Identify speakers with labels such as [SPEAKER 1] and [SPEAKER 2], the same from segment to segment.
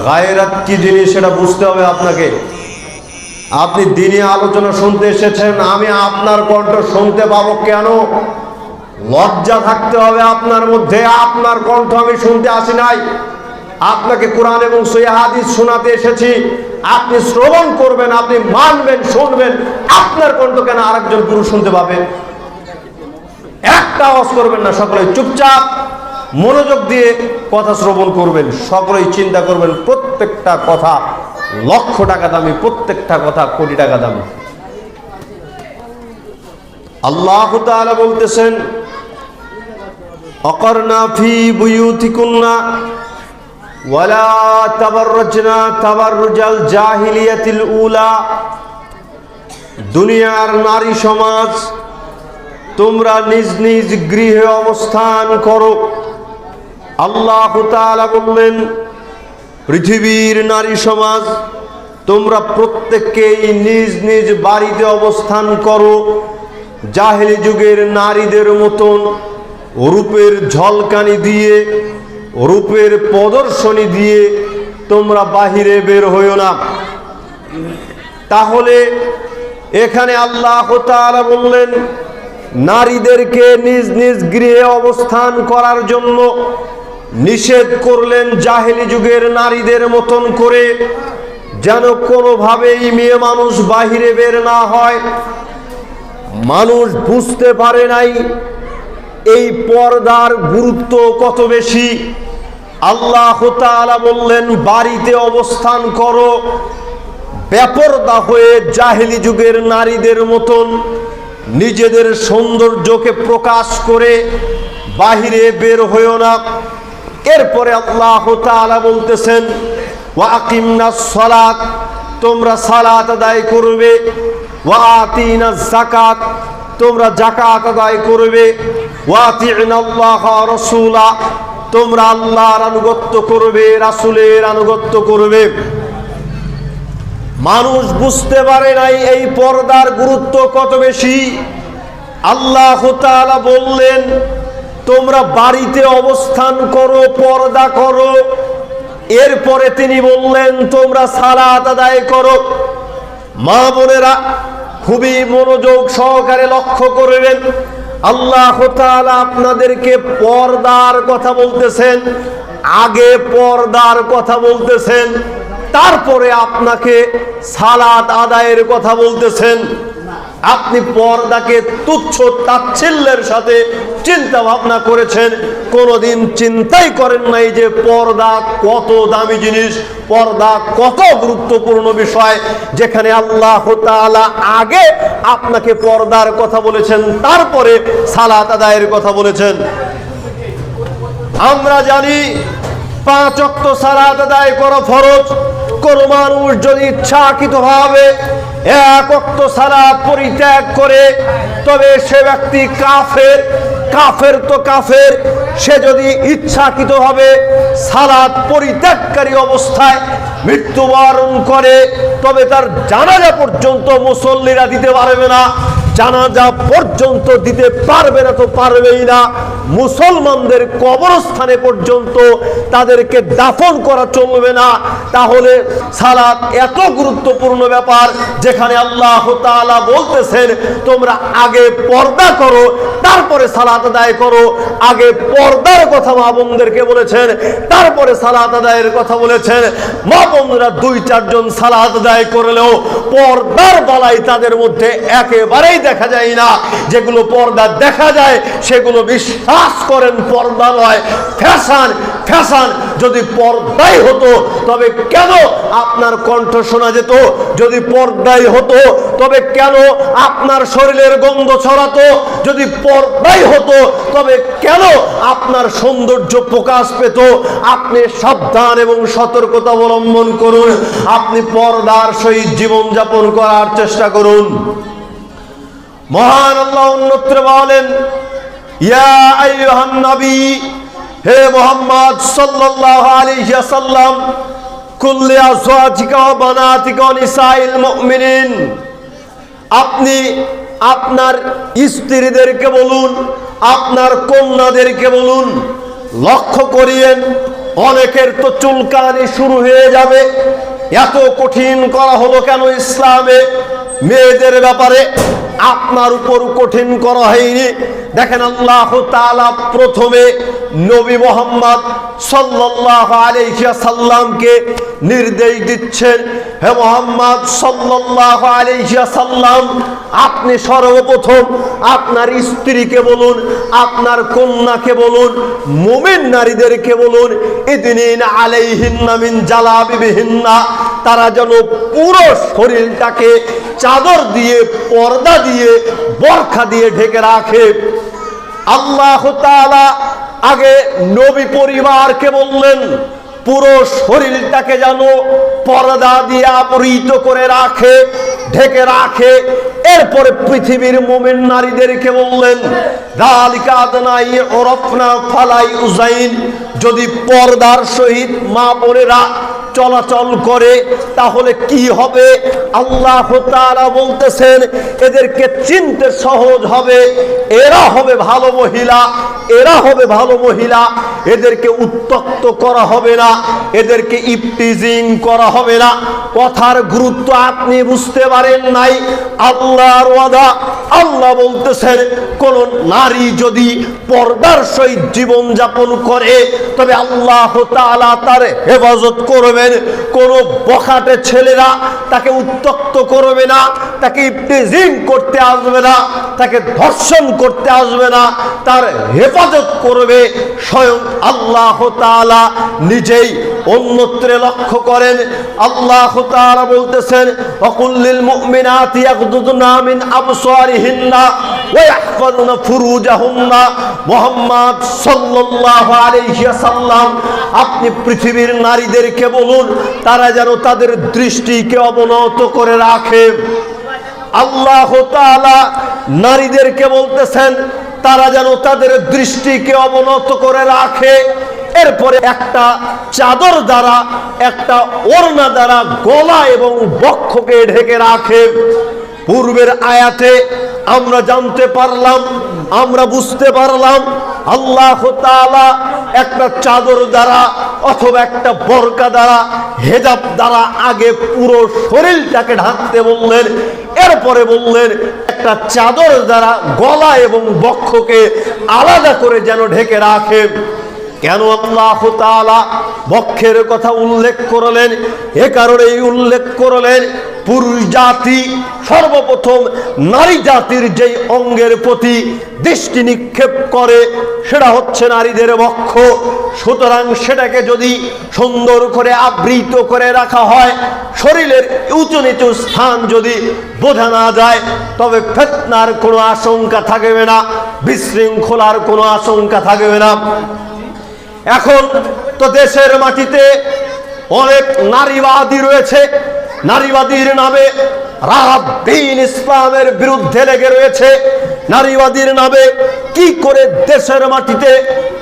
[SPEAKER 1] গায়রাত কি জিনিস সেটা বুঝতে হবে আপনাকে। আপনি দিনে আলোচনা শুনতে এসেছেন, আমি আপনার কণ্ঠ শুনতে পাবো কেন? লজ্জা থাকতে হবে আপনার মধ্যে। আপনার কণ্ঠ আমি শুনতে আসি নাই, আপনাকে কোরআন এবং সহিহ হাদিস শোনাতে এসেছি। আপনি শ্রবণ করবেন, আপনি মানবেন, শুনবেন। আপনার কণ্ঠ কেন আরেকজন পুরুষ শুনতে পাবে? একটা আওয়াজ করবেন না, সকলে চুপচাপ মনোযোগ দিয়ে কথা শ্রবণ করবেন। সকলেই চিন্তা করবেন প্রত্যেকটা কথা লক্ষ টাকা দামি, প্রত্যেকটা কথা কোটি টাকা দামি। আল্লাহ তাআলা বলতেছেন, অকরনা ফি বুয়ুতিকুন্না ওয়ালা তাবাররাজনা তাবাররুজাল জাহিলিয়াতিল উলা। দুনিয়ার নারী সমাজ, তোমরা নিজ নিজ গৃহে অবস্থান করো। আল্লাহ তাআলা বললেন, পৃথিবীর নারী সমাজ, তোমরা প্রত্যেককেই নিজ নিজ বাড়িতে অবস্থান করো। জাহেলি যুগের নারীদের মতন রূপের ঝলকানি দিয়ে, রূপের প্রদর্শনী দিয়ে তোমরা বাহিরে বের হইও না। তাহলে এখানে আল্লাহ তাআলা বললেন, নারীদেরকে নিজ নিজ গৃহে অবস্থান করার জন্য নিষেধ করলেন জাহেলি যুগের নারীদের মতন করে, যেন কোনোভাবেই মেয়ে মানুষ বাহিরে বের না হয়। মানুষ বুঝতে পারে নাই এই পর্দার গুরুত্ব কত বেশি। আল্লাহ তাআলা বললেন, বাড়িতে অবস্থান করো। বেপরদা হয়ে জাহেলি যুগের নারীদের মতন নিজেদের সৌন্দর্যকে প্রকাশ করে বাহিরে বের হইও না। এরপরে আল্লাহ তাআলা বলতেছেন, ওয়া আকিমনাস সালাত, তোমরা সালাত আদায় করবে। ওয়া আতিনাজ যাকাত, তোমরা যাকাত আদায় করবে। ওয়া আতিনাল্লাহ ওয়া রাসূলা, তোমরা আল্লাহর আনুগত্য করবে, রাসূলের আনুগত্য করবে। মানুষ বুঝতে পারে নাই এই পর্দার গুরুত্ব কত বেশি। আল্লাহ তাআলা বললেন, তোমরা বাড়িতে অবস্থান করো, পর্দা করো। এরপরে তিনি বললেন, তোমরা সালাত আদায় করো। মা বোনেরা খুবই মনোযোগ সহকারে লক্ষ্য করবেন। আল্লাহ তাআলা আপনাদেরকে পর্দার কথা বলতেছেন, আগে পর্দার কথা বলতেছেন, তারপরে আপনাকে সালাত আদায়ের কথা বলতেছেন। আপনি পর্দাকে তুচ্ছ তাচ্ছিল্যের সাথে চিন্তা ভাবনা করেছেন, কোনোদিন চিন্তাই করেন নাই যে পর্দা কত দামি জিনিস, পর্দা কত গুরুত্বপূর্ণ বিষয়, যেখানে আল্লাহ তাআলা আগে আপনাকে পর্দার কথা বলেছেন, তারপরে সালাত আদায়ের কথা বলেছেন। আমরা জানি 5 ওয়াক্ত সালাত আদায় করা ফরজ। কোন মানুষ যদি ইচ্ছাকৃতভাবে 1 ওয়াক্ত সালাত পরিত্যাগ করে, তবে সে ব্যক্তি কাফের। কাফের তো কাফের। সে যদি ইচ্ছাকৃতভাবে সালাত পরিত্যাগকারী অবস্থায় মৃত্যুবরণ করে, তবে তার জানাজা পর্যন্ত মুসল্লিরা দিতে পারবে না। জানাজা পর্যন্ত দিতে পারবে না তো পারবেই না। মুসলমানদের কবরস্থানে পর্যন্ত তাদেরকে দাফন করা চলবে না। তাহলে সালাত এত গুরুত্বপূর্ণ ব্যাপার, যেখানে আল্লাহ তাআলা বলতেছেন, তোমরা আগে পর্দা করো, তারপরে সালাত আদায় করো। আগে পর্দার কথা মা বোনদেরকে বলেছেন, তারপরে সালাত আদায়ের কথা বলেছেন। মা বোনরা 2-4 জন সালাত আদায় করলেও পর্দার বালাই তাদের মধ্যে একেবারেই দেখা যায় না। যেগুলো পর্দা দেখা যায় সেগুলো বিশ্বাস করেন পর্দা নয়, ফ্যাশন। ফ্যাশন যদি পর্দাই হতো, তবে কেন আপনার কণ্ঠ শোনা যেত? যদি পর্দাই হতো, তবে কেন আপনার শরীরের গন্ধ ছড়াতো? যদি পর্দাই হতো, তবে কেন আপনার সৌন্দর্য প্রকাশ পেত? আপনি সাবধান এবং সতর্কতা অবলম্বন করুন। আপনি পর্দার সহিত জীবনযাপন করার চেষ্টা করুন। মহান আল্লাহ অন্যত্র বলেন, ইয়া আইয়ুহান নবী, হে মুহাম্মদ সাল্লাল্লাহু আলাইহি ওয়াসাল্লাম, কুল্লি আজওয়াজিকা ওয়া বানাতিকা ওয়া নিসাইল মুমিনিন, আপনি আপনার স্ত্রীদেরকে বলুন, আপনার কন্যাদেরকে বলুন, লক্ষ্য করিয়েন অনেকের তো চুলকানি শুরু হয়ে যাবে, এত কঠিন করা হলো কেন ইসলামে? মেয়েদের ব্যাপারে আপনার উপর কঠিন করা হয়নি। দেখেন আল্লাহ তাআলা প্রথমে নবী মুহাম্মদ সাল্লাল্লাহু আলাইহি সাল্লামকে নির্দেশ দিচ্ছেন, হে মুহাম্মদ সাল্লাল্লাহু আলাইহি সাল্লাম, আপনি সর্বপ্রথম আপনার স্ত্রীকে বলুন, আপনার কন্যাকে বলুন, মুমিন নারীদেরকে বলুন, ইদনিন আলাইহিন্না মিন জালাবিবিহিন্না, তারা যেন পুরো শরীরটাকে চাদর দিয়ে, পর্দা দিয়ে, বরখা দিয়ে ঢেকে রাখে। আল্লাহ তাআলা আগে নবী পরিবারকে বললেন পুরো শরীরটাকে যেন পর্দা দিয়ে আবৃত করে রাখে, ঢেকে রাখে। এরপরে পৃথিবীর মুমিন নারীদেরকে বললেন যালিকা আদনা ইউরাফনা ফালা ইউযাইন, যদি পর্দার সহিত মা বোনেরা চলাচল করে তাহলে কি হবে? আল্লাহ তাআলা বলতেছেন এদেরকে চিনতে সহজ হবে, এরা হবে ভালো মহিলা, এরা হবে ভালো মহিলা। এদেরকে উত্ত্যক্ত করা হবে না, এদেরকে ইফটিজিং করা হবে না। কথার গুরুত্ব আপনি বুঝতে পারেন নাই। আল্লাহর ওয়াদা, আল্লাহ বলতেছেন কোন নারী যদি পর্দার সহিত জীবন যাপন করে তবে আল্লাহ তাআলা তার হেফাজত করবেন। কোন বখাটে ছেলেরা তাকে উত্ত্যক্ত করবে না, তাকে ইফটিজিং করতে আসবে না, তাকে ধর্ষণ করতে আসবে না, তার হেফাজত করবে স্বয়ং আল্লাহ তাআলা নিজেই। অন্যত্রে লক্ষ্য করেন আল্লাহ তাআলা বলতেছেন ওয়াকুল্লিল মুমিনাতি ইয়াগদুদনা মিন আবসারিহিন্না ওয়া ইয়াহফাযুনা ফুরুজাহুন্না। মুহাম্মদ সাল্লাল্লাহু আলাইহি ওয়াসাল্লাম, আপনি পৃথিবীর নারীদেরকে বলুন তারা যেন তাদের দৃষ্টিকে অবনত করে রাখে। আল্লাহ তাআলা নারীদেরকে বলতেছেন তারা যেন তাদের দৃষ্টিকে অবনত করে রাখে। এরপরে একটা চাদর দ্বারা, একটা ওড়না দ্বারা গলা এবং বক্ষকে ঢেকে রাখে। পূর্বের আয়াতে আমরা জানতে পারলাম, আমরা বুঝতে পারলাম আল্লাহ তাআলা একটা চাদর দ্বারা অথবা একটা বরকা দ্বারা, হেজাব দ্বারা আগে পুরো শরীরটাকে ঢাকতে বললেন। এরপরে বললেন একটা চাদর দ্বারা গলা এবং বক্ষকে আলাদা করে যেন ঢেকে রাখে। কেন আল্লাহ তাআলা বক্ষের কথা উল্লেখ করলেন? এ কারণেই উল্লেখ করলেন পুরুষ জাতি সর্বপ্রথম নারী জাতির যেই অঙ্গের প্রতি দৃষ্টি নিক্ষেপ করে সেটা হচ্ছে নারীদের বক্ষ। সুতরাং সেটাকে যদি সুন্দর করে আবৃত করে রাখা হয়, শরীরের উঁচু নিচু স্থান যদি বোঝা না যায়, তবে ফিতনার কোনো আশঙ্কা থাকবে না, বিশৃঙ্খলার কোনো আশঙ্কা থাকবে না। এখন তো দেশের মাটিতে অনেক নারীবাদী রয়েছে, নারীবাদীর নামে রাত দিন ইসলামের বিরুদ্ধে লেগে রয়েছে। নারীবাদীর নামে কি করে দেশের মাটিতে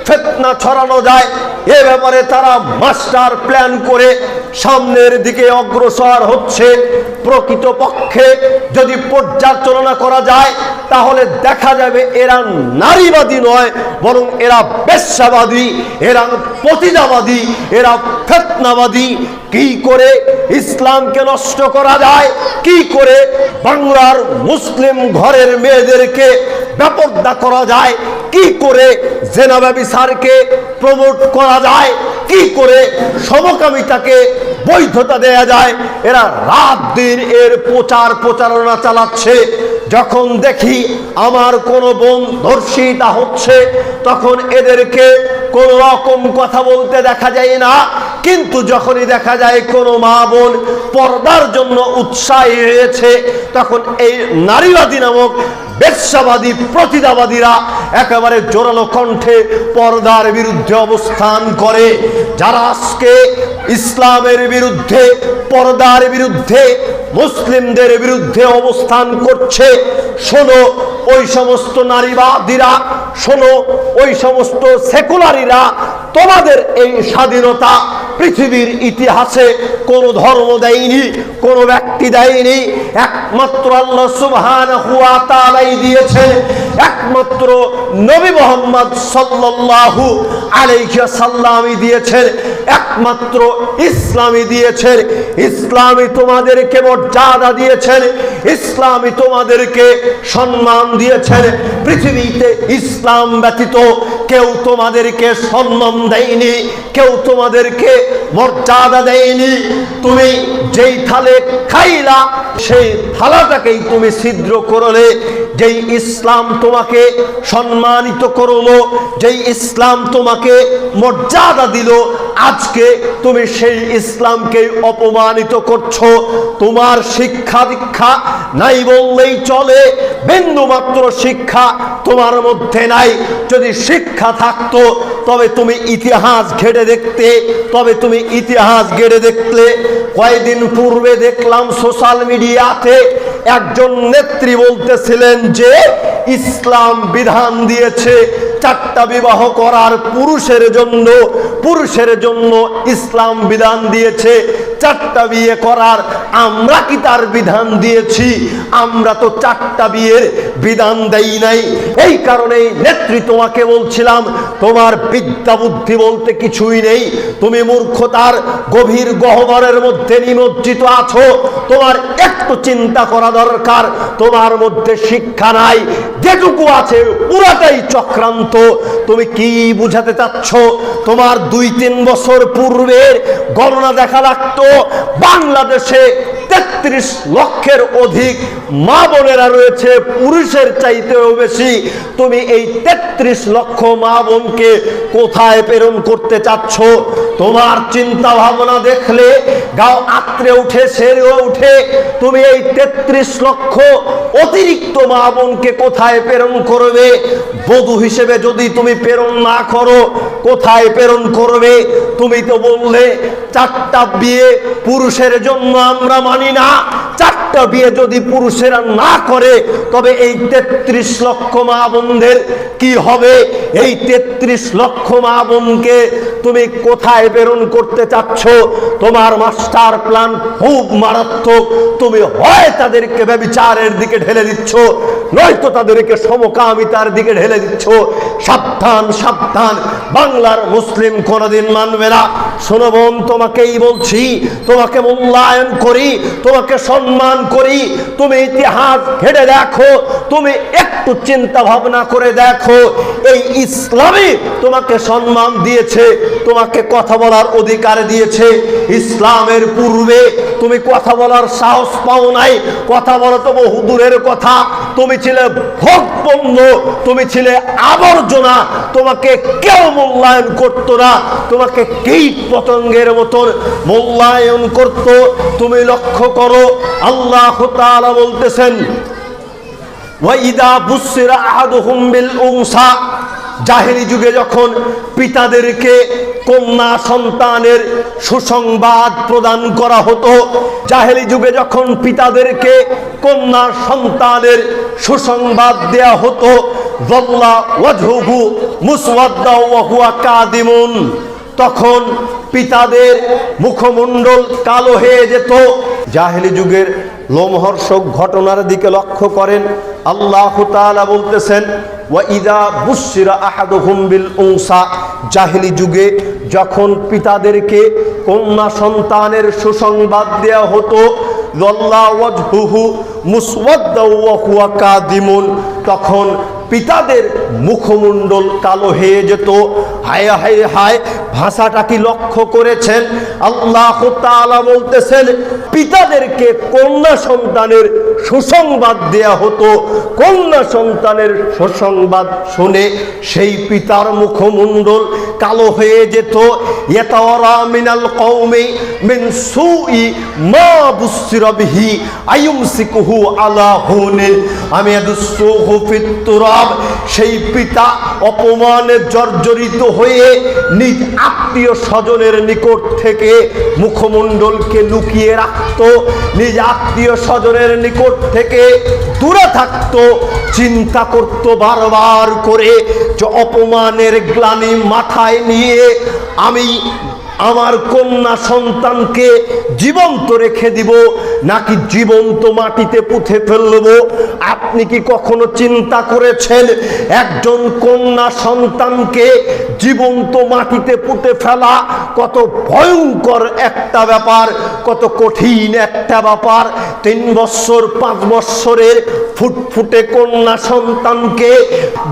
[SPEAKER 1] ফিতনা ছড়ানো যায় এ ব্যাপারে তারা মাস্টার প্ল্যান করে সামনের দিকে অগ্রসর হচ্ছে। প্রকৃতপক্ষে যদি পর্যালোচনা করা যায় তাহলে দেখা যাবে এরা নারীবাদী নয়, বরং এরা বেশ্যাবাদী, এরা পতিতাবাদী, এরা ফিতনাবাদী। কি করে ইসলামকে নষ্ট করা যায়, কি করে বাংলার মুসলিম ঘরের মেয়েদেরকে বেপরদা করা যায়, কি করে জেনা ব্যভিচারকে প্রমোট করা যায়, কি করে সমকামিতাকে বৈধতা দেয়া যায়, এরা রাত দিন এর প্রচারণা চালাচ্ছে। যখন দেখি আমার কোনো বোন ধর্ষিতা হচ্ছে তখন এদেরকে কোন রকম কথা বলতে দেখা যায় না, কিন্তু যখনই দেখা যায় কোনো মা বোন পর্দার জন্য উৎসাহী হয়েছে তখন এই নারীবাদী নামক বেশ্যাবাদী প্রতিদাবাদীরা একেবারে জোরালো কণ্ঠে পর্দার বিরুদ্ধে অবস্থান করে। যারা আজকে ইসলামের বিরুদ্ধে, পর্দার বিরুদ্ধে, মুসলিমদের বিরুদ্ধে অবস্থান করছে, শোনো ওই সমস্ত নারীবাদীরা, শোনো ওই সমস্ত সেকুলারিরা, তোমাদের এই স্বাধীনতা পৃথিবীর ইতিহাসে কোন ধর্ম দেয়নি, কোন ব্যক্তি দেয়নি, একমাত্র আল্লাহ সুবহানাহু ওয়া তাআলাই দিয়েছে। একমাত্র নবী মুহাম্মদ সাল্লাল্লাহু আলাইহি ওয়াসাল্লামই দিয়েছেন, একমাত্র ইসলামই দিয়েছেন। ইসলামই তোমাদেরকে মর্যাদা দিয়েছেন, ইসলামই তোমাদেরকে সম্মান দিয়েছেন। পৃথিবীতে ইসলাম ব্যতীত কেউ তোমাদেরকে সম্মান দেয়নি, কেউ তোমাদেরকে মর্যাদা দেয়নি। তুমি যেই থালে খাইলা সেই থালাটাকেই তুমি ছিদ্র করলে। যেই ইসলাম তোমাকে সম্মানিত করলো, যেই ইসলাম তোমাকে মর্যাদা দিল, আজকে তুমি সেই ইসলামকে অপমানিত করছো। তোমার শিক্ষা দীক্ষা নাই বললেই চলে, বিন্দুমাত্র শিক্ষা তোমার মধ্যে নাই। যদি শিক্ষা থাকতো তবে তুমি ইতিহাস ঘেটে দেখতে, তবে তুমি ইতিহাস ঘেটে দেখতে। কয়েকদিন পূর্বে দেখলাম সোশ্যাল মিডিয়াতে একজন নেত্রী বলতেছিলেন যে ইসলাম বিধান দিয়েছে 4টা বিবাহ করার পুরুষের জন্য, পুরুষের জন্য ইসলাম বিধান দিয়েছে 4টা বিয়ে করার। আমরা কি তার বিধান দিয়েছি? আমরা তো 4টা বিয়ের বিধান দেই নাই। এই কারণেই নেত্রী তোমাকে বলছিলাম, তোমার বিদ্যা বুদ্ধি বলতে কিছুই নেই। তুমি মূর্খতার গভীর গহ্বরের মধ্যে নিমজ্জিত আছো। তোমার একটু চিন্তা করা দরকার। তোমার মধ্যে শিক্ষা নাই, যেটুকু আছে পুরাটাই চক্রান্ত। তুমি কি বুঝাতে চাচ্ছ? তোমার 2-3 বছর পূর্বের গণনা দেখা লাগতো, বাংলাদেশে 33 লক্ষের অধিক মা বোনেরা রয়েছে পুরুষের চাইতেও বেশি। তুমি এই 33 লক্ষ মা বোনকে কোথায় প্রেরণ করতে চাচ্ছ? তোমার চিন্তা ভাবনা দেখলে গাও আত্রে উঠে, সেরেও উঠে। তুমি এই 33 লক্ষ অতিরিক্ত মা বোনকে কোথায় প্রেরণ করবে? বধূ হিসেবে যদি তুমি প্রেরণ না করো, কোথায় প্রেরণ করবে? তুমি তো বললে 4টা বিয়ে পুরুষের জন্য আমরা মানি না। 4টা বিয়ে যদি পুরুষেরা না করে তবে এই 33 লক্ষ মা বোনদের কি হবে? এই 33 লক্ষ মা বোনকে তুমি কোথায় প্রেরণ করতে চাচ্ছ? তোমার মাস্টার প্ল্যান খুব মারাত্মক। তুমি হয় তাদেরকে ব্যভিচারের দিকে ঢেলে দিচ্ছ, নয়তো তাদেরকে সমকামিতার দিকে ঢেলে দিচ্ছ। সাবধান, সাবধান, বাংলার মুসলিম কোনদিন মানবে না। শোনো বোন, তোমাকেই বলছি, তোমাকে মূল্যায়ন করি, তোমাকে সম্মান করি। তুমি ইতিহাস ঘেটে দেখো, তুমি একটু চিন্তা ভাবনা করে দেখো। এই ইসলামই তোমাকে সম্মান দিয়েছে, তোমাকে কথা বলার অধিকার দিয়েছে। ইসলামের পূর্বে তুমি কথা বলার সাহস পাও নাই। কথা বলা তো বহু দূরের কথা। তুমি ছিলে ভোগপণ্য, তুমি ছিলে আবর্জনা। তোমাকে কেউ মূল্যায়ন করতো না, তোমাকে কীট পতঙ্গের মতন মূল্যায়ন করত। তুমি লক্ষ্য করো, আল্লাহ তাআলা বলতেছেন, ওয়াইদা বুসিরা আহাদুহুম বিল উনসা, জাহেলি যুগে যখন পিতাদেরকে কন্যা সন্তানের সুসংবাদ প্রদান করা হতো, জাহেলি যুগে যখন পিতাদেরকে কন্যা সন্তানের সুসংবাদ দেয়া হতো, যাল্লা ওয়াজহুহু মুসওয়াদ্দা ওয়া হুয়া কাদিমুন, তখন পিতাদের মুখমণ্ডল কালো হয়ে যেত। জাহেলি যুগের লোমহর্ষক ঘটনার দিকে লক্ষ্য করেন। আল্লাহ তাআলা বলতেছেন, ওয়াইদা বুশিরা আহাদুহুম বিল উনসা, জাহেলি যুগে যখন পিতাদেরকে কন্যা সন্তানের সুসংবাদ দেয়া হতো, যাল্লা ওয়াজহুহু মুসওয়াদ্দা ওয়া হুয়া কাদিমুন, তখন পিতাদের মুখমণ্ডল কালো হয়ে যেত। হায় হায় হায়, ভাষাটা কি লক্ষ্য করেছেন? আল্লাহ তাআলা বলতেছেন, পিতাদেরকে কন্যা সন্তানের সুসংবাদ দেয়া হতো। কন্যা সন্তানের সুসংবাদ শুনে সেই পিতার মুখমণ্ডল কালো হয়ে যেত। ইয়াতাওয়ারা মিনাল কওমি মিন সুই মা বুসিরা বিহি আয়ুমসিকুহু আলা হুনিন আম ইয়াদুসুহু ফিত তুরাব, সেই পিতা অপমানে জর্জরিত হয়ে নিজ আত্মীয় স্বজনের নিকট থেকে মুখমণ্ডলকে লুকিয়ে রাখত, নিজ আত্মীয় স্বজনের নিকট থেকে দূরে থাকত। চিন্তা করত বারবার করে যে অপমানের গ্লানি মাথায় নিয়ে আমি আমার কন্যা সন্তানকে জীবন্ত রেখে দিব নাকি জীবন্ত মাটিতে পুঁতে ফেলব? আপনি কি কখনো চিন্তা করেছেন একজন কন্যা সন্তানকে জীবন্ত মাটিতে পুঁতে ফেলা কত ভয়ঙ্কর একটা ব্যাপার, কত কঠিন একটা ব্যাপার? 3 বছর 5 বছরের ফুটফুটে কন্যা সন্তানকে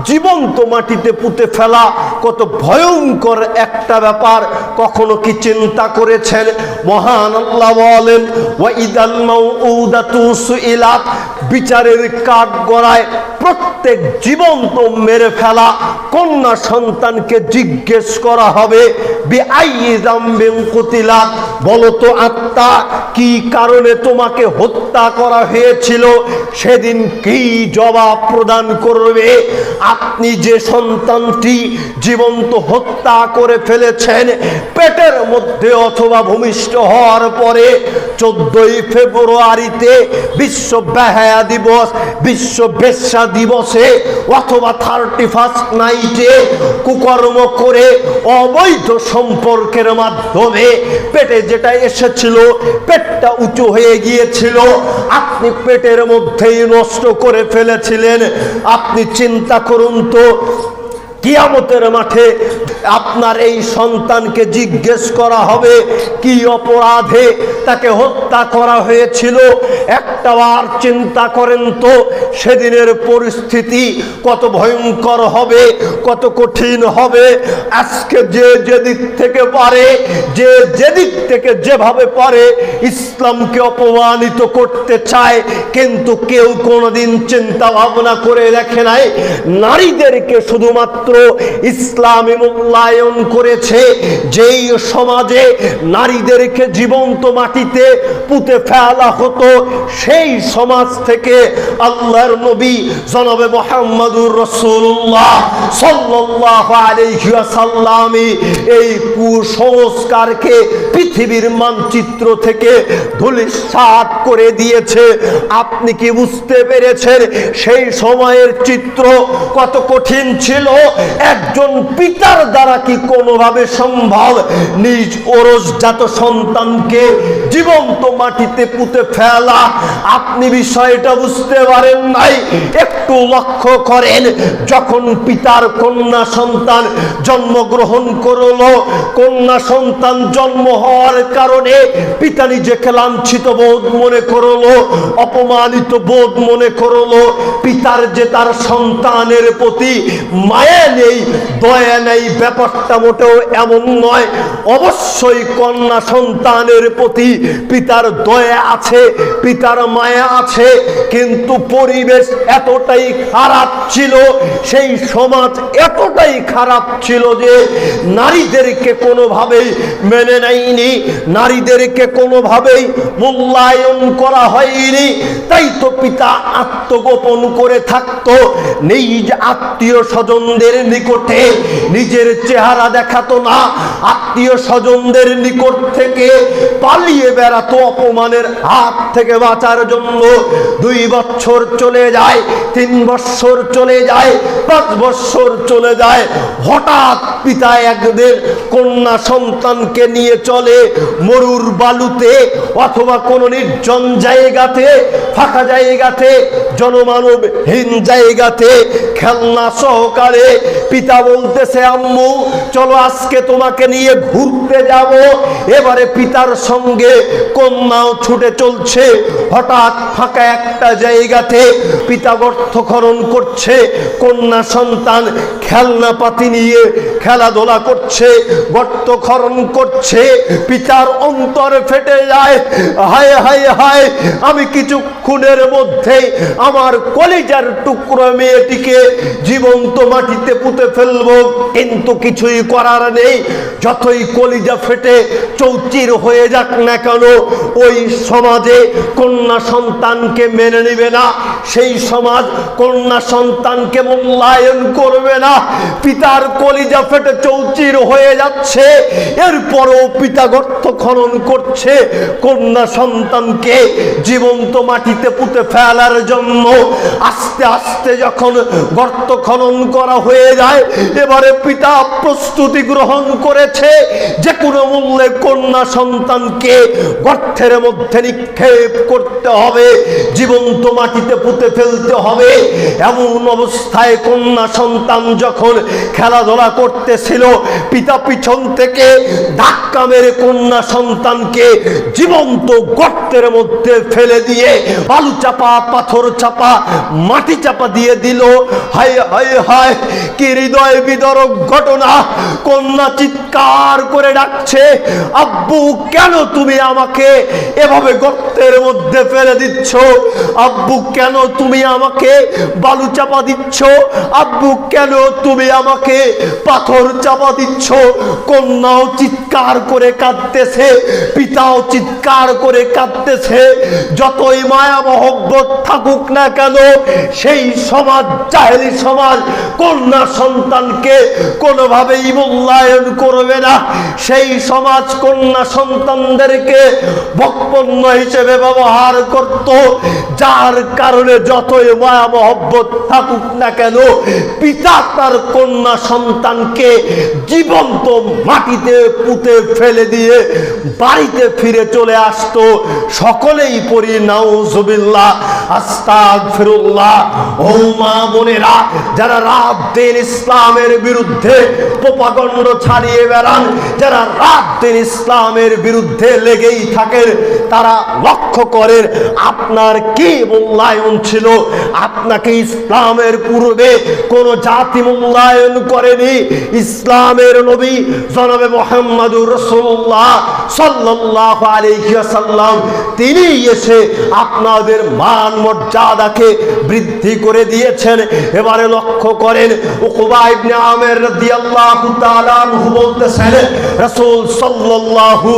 [SPEAKER 1] জীবন্ত মাটিতে পুঁতে ফেলা কত ভয়ঙ্কর একটা ব্যাপার, কখনো কি চিন্তা করেছেন? মহান আল্লাহ বলেন, ওয়া ইদাল মাউউদাতু সুইলাত, বিচারের কাঠগড়ায় প্রত্যেক জীবন্ত মেরে ফেলা কন্যা সন্তানকে জিজ্ঞেস করা হবে, বিআইয়ি যামবিন কুতিলাত, বলো তো আত্মা কি কারণে তোমাকে হত্যা করা হয়েছিল? সেদিন কি জবাব প্রদান করবে? আপনি যে সন্তানটি জীবন্ত হত্যা করে ফেলেছেন পেটের মধ্যে অথবা ভূমিষ্ঠ হওয়ার পরে 14ই ফেব্রুয়ারিতে বিশ্ব বেহায়া দিবস, বিশ্ব বেশ্যা দিবসে অথবা 31st নাইটে কুকর্ম করে অবৈধ সম্পর্কের মাধ্যমে পেটে যেটা এসেছিল, পেটটা উঁচু হয়ে গিয়েছিল, আপনি পেটের মধ্যেই নষ্ট করে ফেলেছিলেন। আপনি চিন্তা করুন তো, কিয়ামতের মাঠে আপনার এই সন্তানকে জিজ্ঞেস করা হবে কি অপরাধে তাকে হত্যা করা হয়েছিল। একটাবার চিন্তা করেন তো সেদিনের পরিস্থিতি কত ভয়ঙ্কর হবে, কত কঠিন হবে। আজকে যে যেদিক থেকে পারে, যে যেদিক থেকে যেভাবে পারে ইসলামকে অপমানিত করতে চায়, কিন্তু কেউ কোনোদিন চিন্তা ভাবনা করে দেখে নাই নারীদেরকে শুধুমাত্র ইসলামী মূল্যায়ন করেছে। যেই সমাজে নারীদেরকে জীবন্ত মাটিতে পুঁতে ফেলা হতো, সেই সমাজ থেকে আল্লাহর নবী জনাবে মুহাম্মদুর রাসূলুল্লাহ সাল্লাল্লাহু আলাইহি ওয়াসাল্লাম এই কুসংস্কারকে পৃথিবীর মানচিত্র থেকে ধূলিসাৎ করে দিয়েছে। আপনি কি বুঝতে পেরেছেন সেই সময়ের চিত্র কত কঠিন ছিল? একজন পিতার দ্বারা কি কোনোভাবে সম্ভব নিজ ওরসজাত সন্তানকে জীবন্ত মাটিতে পুঁতে ফেলা? আপনি বিষয়টা বুঝতে পারেন নাই। একটু লক্ষ্য করেন, যখন পিতার কন্যা সন্তান জন্মগ্রহণ করলো, কন্যা সন্তান জন্ম হওয়ার কারণে পিতা নিজেকে লাঞ্ছিত বোধ মনে করলো, অপমানিত বোধ মনে করলো। পিতার যে তার সন্তানের প্রতি মায়া নেই, দয়া নেই, ব্যাপারটা মোটেও এমন নয়। অবশ্যই কন্যা সন্তানের প্রতি পিতার দয়া আছে, পিতার মায়া আছে, কিন্তু পরিবেশ এতটাই খারাপ ছিল, সেই সমাজ এতটাই খারাপ ছিল যে নারীদেরকে কোনোভাবেই মেনে নেয়নি, নারীদেরকে কোনোভাবেই মূল্যায়ন করা হয়নি। তাই তো পিতা আত্মগোপন করে থাকতো, নিজ আত্মীয় স্বজনদের নিকটে নিজের চেহারা দেখাতো না, আত্মীয় স্বজনদের নিকট থেকে পালিয়ে বেড়াতো অপমানের হাত থেকে বাঁচার জন্য। 2 বছর চলে যায়, 3 বছর চলে যায়, 5 বছর চলে যায়। হঠাৎ পিতা একদিন কন্যা সন্তানকে নিয়ে চলে মরুর বালুতে অথবা কোনো নির্জন জায়গাতে, ফাঁকা জায়গাতে, জনমানবহীন জায়গাতে খেলনা সহকারে। পিতা বলতেছে, আম্মু চলো আজকে তোমাকে নিয়ে ঘুরতে যাব। এবারে পিতার সঙ্গে কন্যাও ছুটে চলছে। হঠাৎ ফাঁকা একটা জায়গাতে পিতা গর্ত খনন করছে, কন্যা সন্তান খেলনা পাতি নিয়ে খেলাধুলা করছে, গর্ত খনন করছে। পিতার অন্তর ফেটে যায়, হায় হায় হায়, আমি কিছুক্ষণের মধ্যে আমার কলিজার টুকরো মেয়েটিকে জীবন্ত মাটিতে পুঁতে ফেলবো, কিন্তু কিছুই করার নেই। যতই কলিজা ফেটে চৌচির হয়ে যাক না কেন, কেন ওই সমাজে কন্যা সন্তানকে মেনে নেবে না, সেই সমাজ কন্যা সন্তানকে মূল্যায়ন করবে না। পিতার কলিজা ফেটে চৌচির হয়ে যাচ্ছে, এরপরও পিতা গর্ত খনন করছে কন্যা সন্তানকে জীবন্ত মাটিতে পুঁতে ফেলার জন্য। আস্তে আস্তে যখন গর্ত খনন করা হয়ে যায়, এবারে পিতা প্রস্তুতি গ্রহণ করেছে যে কোনো মূল্যে কন্যা সন্তানকে গর্তের মধ্যে নিক্ষেপ করতে হবে, জীবন্ত মাটিতে পুঁতে ফেলতে হবে। এমন অবস্থায় কন্যা সন্তান যখন খেলাধুলা করতেছিল, পিতা পিছন থেকে ধাক্কা মেরে কন্যা সন্তানকে জীবন্ত গর্তের মধ্যে ফেলে দিয়ে বালু চাপা, পাথর চাপা, মাটি চাপা দিয়ে দিল। হায় হায় হায়, কি হৃদয় বিদারক ঘটনা! কন্যা চিৎকার করে ডাকছে, আব্বু কেন তুমি আমাকে এভাবে গর্তের মধ্যে ফেলে দিচ্ছ? আব্বু কেন তুমি আমাকে বালু চাপা দিচ্ছ? আব্বু কেন তুমি আমাকে পাথর চাপা দিচ্ছ? কন্যাও চিৎকার করে কাঁদতেছে, পিতাও চিৎকার করে কাঁদতেছে। যতই মায়া মহব্বত থাকুক না কেন, সেই সমাজ, জাহেলি সমাজ, কন্যা সন্তানকে কোনোভাবেই মূল্যায়ন করবে না। সেই সমাজ কন্যা সন্তানদেরকে ভোগপণ্য হিসেবে ব্যবহার করত, যার কারণে যতই মায়া মহব্বত থাকুক না কেন, পিতা তার কন্যা সন্তানকে জীবন্ত মাটিতে পুঁতে ফেলে দিয়ে বাড়িতে ফিরে চলে আসতো। সকলেই পড়ি নাউজুবিল্লাহ, আস্তাগফিরুল্লাহ। ও মা বোনেরা, যারা রাত দিন ইসলামের বিরুদ্ধে প্রোপাগন্ড ছাড়িয়ে বেড়ান, যারা রাত দিন ইসলামের বিরুদ্ধে লেগেই থাকেন, তারা লক্ষ্য করেন আপনার কি মূল্যায়ন ছিল। আপনাকে ইসলামের পূর্বে কোন জাতি মূল্যায়ন করেনি। ইসলামের নবী জনাবে মুহাম্মদুর রাসূলুল্লাহ সাল্লাল্লাহু আলাইহি ওয়াসাল্লাম, তিনি এসে আপনাদের মান মর্যাদাকে বৃদ্ধি করে দিয়েছেন। এবারে লক্ষ্য করেন, উকবা ইবনে আমির রাদিয়াল্লাহু তাআলা আনহু বলতেছেন, রাসূল সাল্লাল্লাহু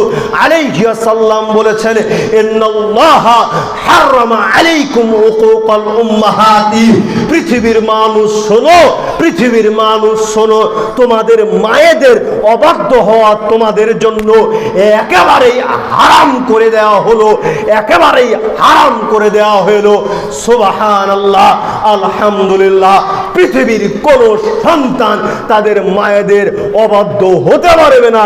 [SPEAKER 1] আলাইহি ওয়াসাল্লাম বলেছেন, ইন্নাল্লাহা হারামা আলাইকুম উকুকাল উম্মাহাতি। পৃথিবীর মানুষ শোনো, পৃথিবীর মানুষ শোনো, তোমাদের মায়েদের অবাধ্য হওয়া তোমাদের জন্য একেবারেই হারাম করে দেওয়া হলো, একেবারেই হারাম করে দেওয়া হলো। সুবহানাল্লাহ, আলহামদুলিল্লাহ। পৃথিবীর কোন সন্তান তাদের মায়েদের অবাধ্য হতে পারবে না।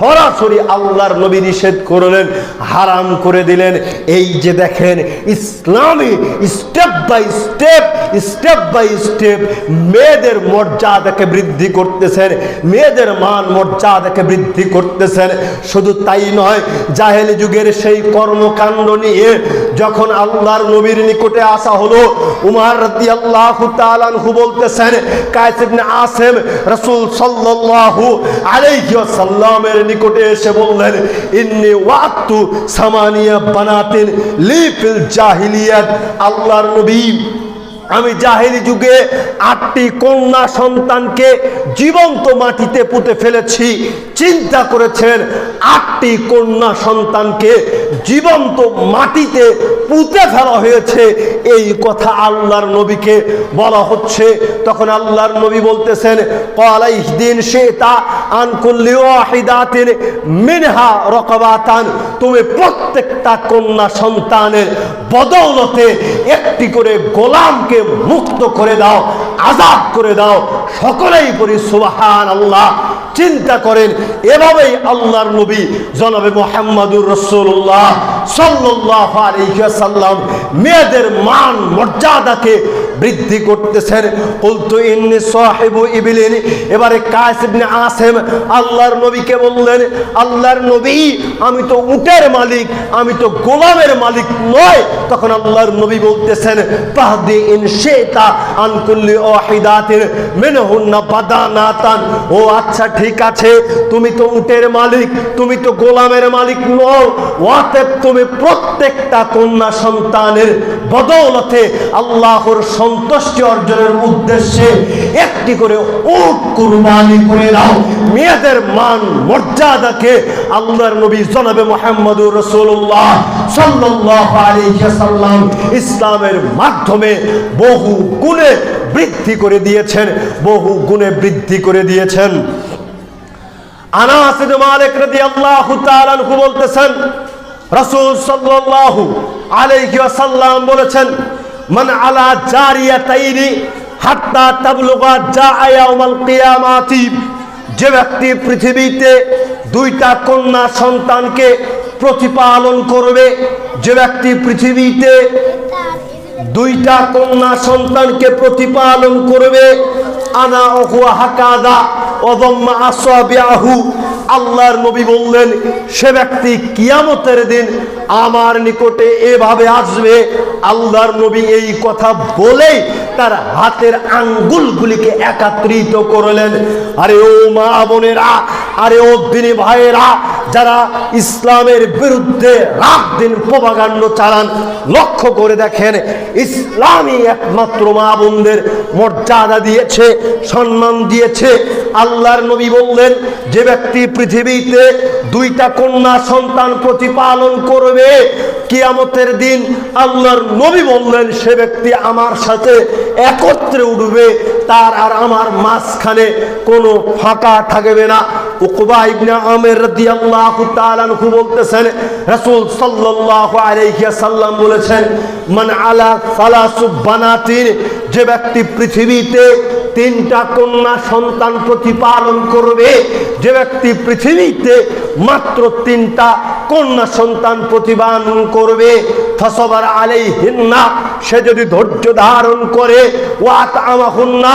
[SPEAKER 1] সরাসরি আল্লাহর নবী নিষেধ করলেন, হারাম করে দিলেন। এই যে দেখেন, ইসলামে step by step, step by step মেয়েদের মর্যাদাকে বৃদ্ধি করতেছেন, মেয়েদের মান মর্যাদাকে বৃদ্ধি করতেছেন। শুধু তাই নয়, জাহেলি যুগের সেই কর্মকাণ্ড নিয়ে যখন আল্লাহর নবীর নিকটে আসা হলো, উমর রাদিয়াল্লাহু তাআলা আনহু বলতেছেন, কায়েস ইবনে আসিম রাসূল সাল্লাল্লাহু আলাইহি ওয়াসাল্লামের নিকটে এসে বললেন, ইন্নী ওয়াতু সামানিয়া বানাতিন লি ফিল জাহিলিয়াত। আল্লাহর নবী, আমি জাহেলি যুগে 8টি কন্যা সন্তানকে জীবন্ত মাটিতে পুঁতে ফেলেছি। চিন্তা করেছেন, 8টি কন্যা সন্তানকে জীবন্ত মাটিতে পুঁতে ফেলা হয়েছে, এই কথা আল্লাহর নবীকে বলা হচ্ছে। তখন আল্লাহর নবী বলতেছেন, ক্বালা ইহদিন শিতা আন কুল্লি ওয়াহিদাতিন মিনহা রাকাবাতান। তুমি প্রত্যেকটা কন্যা সন্তানের বদৌলতে একটি করে গোলামকে মুক্ত করে দাও, আজাদ করে দাও। সকলেই পড়ি সুবহানাল্লাহ। চিন্তা করেন, এভাবেই আল্লাহর নবী জনাবে মুহাম্মদুর রাসূলুল্লাহ সাল্লাল্লাহু আলাইহি ওয়াসাল্লাম মেয়েদের মান মর্যাদাকে বৃদ্ধি করতেছেন। কুলতু ইন্নী সাহিবু ইবলিন। এবারে কায়েস ইবনে আসিম আল্লাহর নবীকে বললেন, আল্লাহর নবী, আমি তো উটের মালিক, আমি তো গোলামের মালিক নয়। তখন আল্লাহর নবী বলতেছেন, ফাহদি ইন শিতা আন কুল্লি ওয়াহিদাতিন মিনহুন্না বাদানাতান। ও আচ্ছা, ঠিক আছে, তুমি তো উটের মালিক, তুমি তো গোলামের মালিক নও, অতএব তুমি মাধ্যমে প্রত্যেকটা কন্যা সন্তানের বদৌলতে আল্লাহর সন্তুষ্টি অর্জনের উদ্দেশ্যে একটি করে উট কুরবানি করে দাও। মেয়েদের মান মর্যাদাকে আল্লাহর নবী জনাবে মুহাম্মদুর রাসূলুল্লাহ সাল্লাল্লাহু আলাইহি ওয়াসাল্লাম ইসলামের মাধ্যমে বহু গুণে বৃদ্ধি করে দিয়েছেন, বহু গুণে বৃদ্ধি করে দিয়েছেন। আনাস ইবনে মালিক রাদিয়াল্লাহু তাআলা আনহু বলতেছেন, রাসূল সাল্লাল্লাহু আলাইহি ওয়াসাল্লাম বলেছেন, মান আলা জারিয়াতাইনি হাত্তা তাবলুগা জাআ ইয়াউমাল কিয়ামাতি, যে ব্যক্তি পৃথিবীতে দুইটা কন্যা সন্তানকে প্রতিপালন করবে, যে ব্যক্তি পৃথিবীতে দুইটা কন্যা সন্তানকে প্রতিপালন করবে, আনা ওহুয়া হাকাদা ওয়াদাম্মা আসাবিআহু, আল্লাহর নবী বললেন সে ব্যক্তি কিয়ামতের দিন আমার নিকটে এভাবে আসবে। আল্লাহর নবী এই কথা বলেই তার হাতের আঙ্গুলগুলিকে একত্রিত করলেন। আরে ও মা বোনেরা, আরে ও দিনী ভাইয়েরা, যারা ইসলামের বিরুদ্ধে রাত দিন প্রপাগান্ডা চালান, লক্ষ্য করে দেখেন ইসলামই একমাত্র মা বোনদের মর্যাদা দিয়েছে, সম্মান দিয়েছে। আল্লাহর নবী বললেন যে ব্যক্তি পৃথিবীতে দুইটা কন্যা সন্তান প্রতিপালন করবে কিয়ামতের দিন, আল্লাহর নবী বললেন সে ব্যক্তি আমার সাথে একত্রে উঠবে, তার আর আমার মাঝখানে কোনো ফাঁকা থাকবে না। উকবা ইবনে আমির রাদিয়াল্লাহু তাআলা আনহু বলতেছেন, রাসূল সাল্লাল্লাহু আলাইহি ওয়াসাল্লাম বলেছেন, মান আলা সালাসু বানাতিন, যে ব্যক্তি পৃথিবীতে তিনটা কন্যা সন্তান প্রতিপালন করবে, যে ব্যক্তি পৃথিবীতে মাত্র তিনটা কন্যা সন্তান প্রতিপালন করবে, ফাসাবার আলাইহিন্না, সে যদি ধৈর্য ধারণ করে, ওয়া তাআমাহুন্না,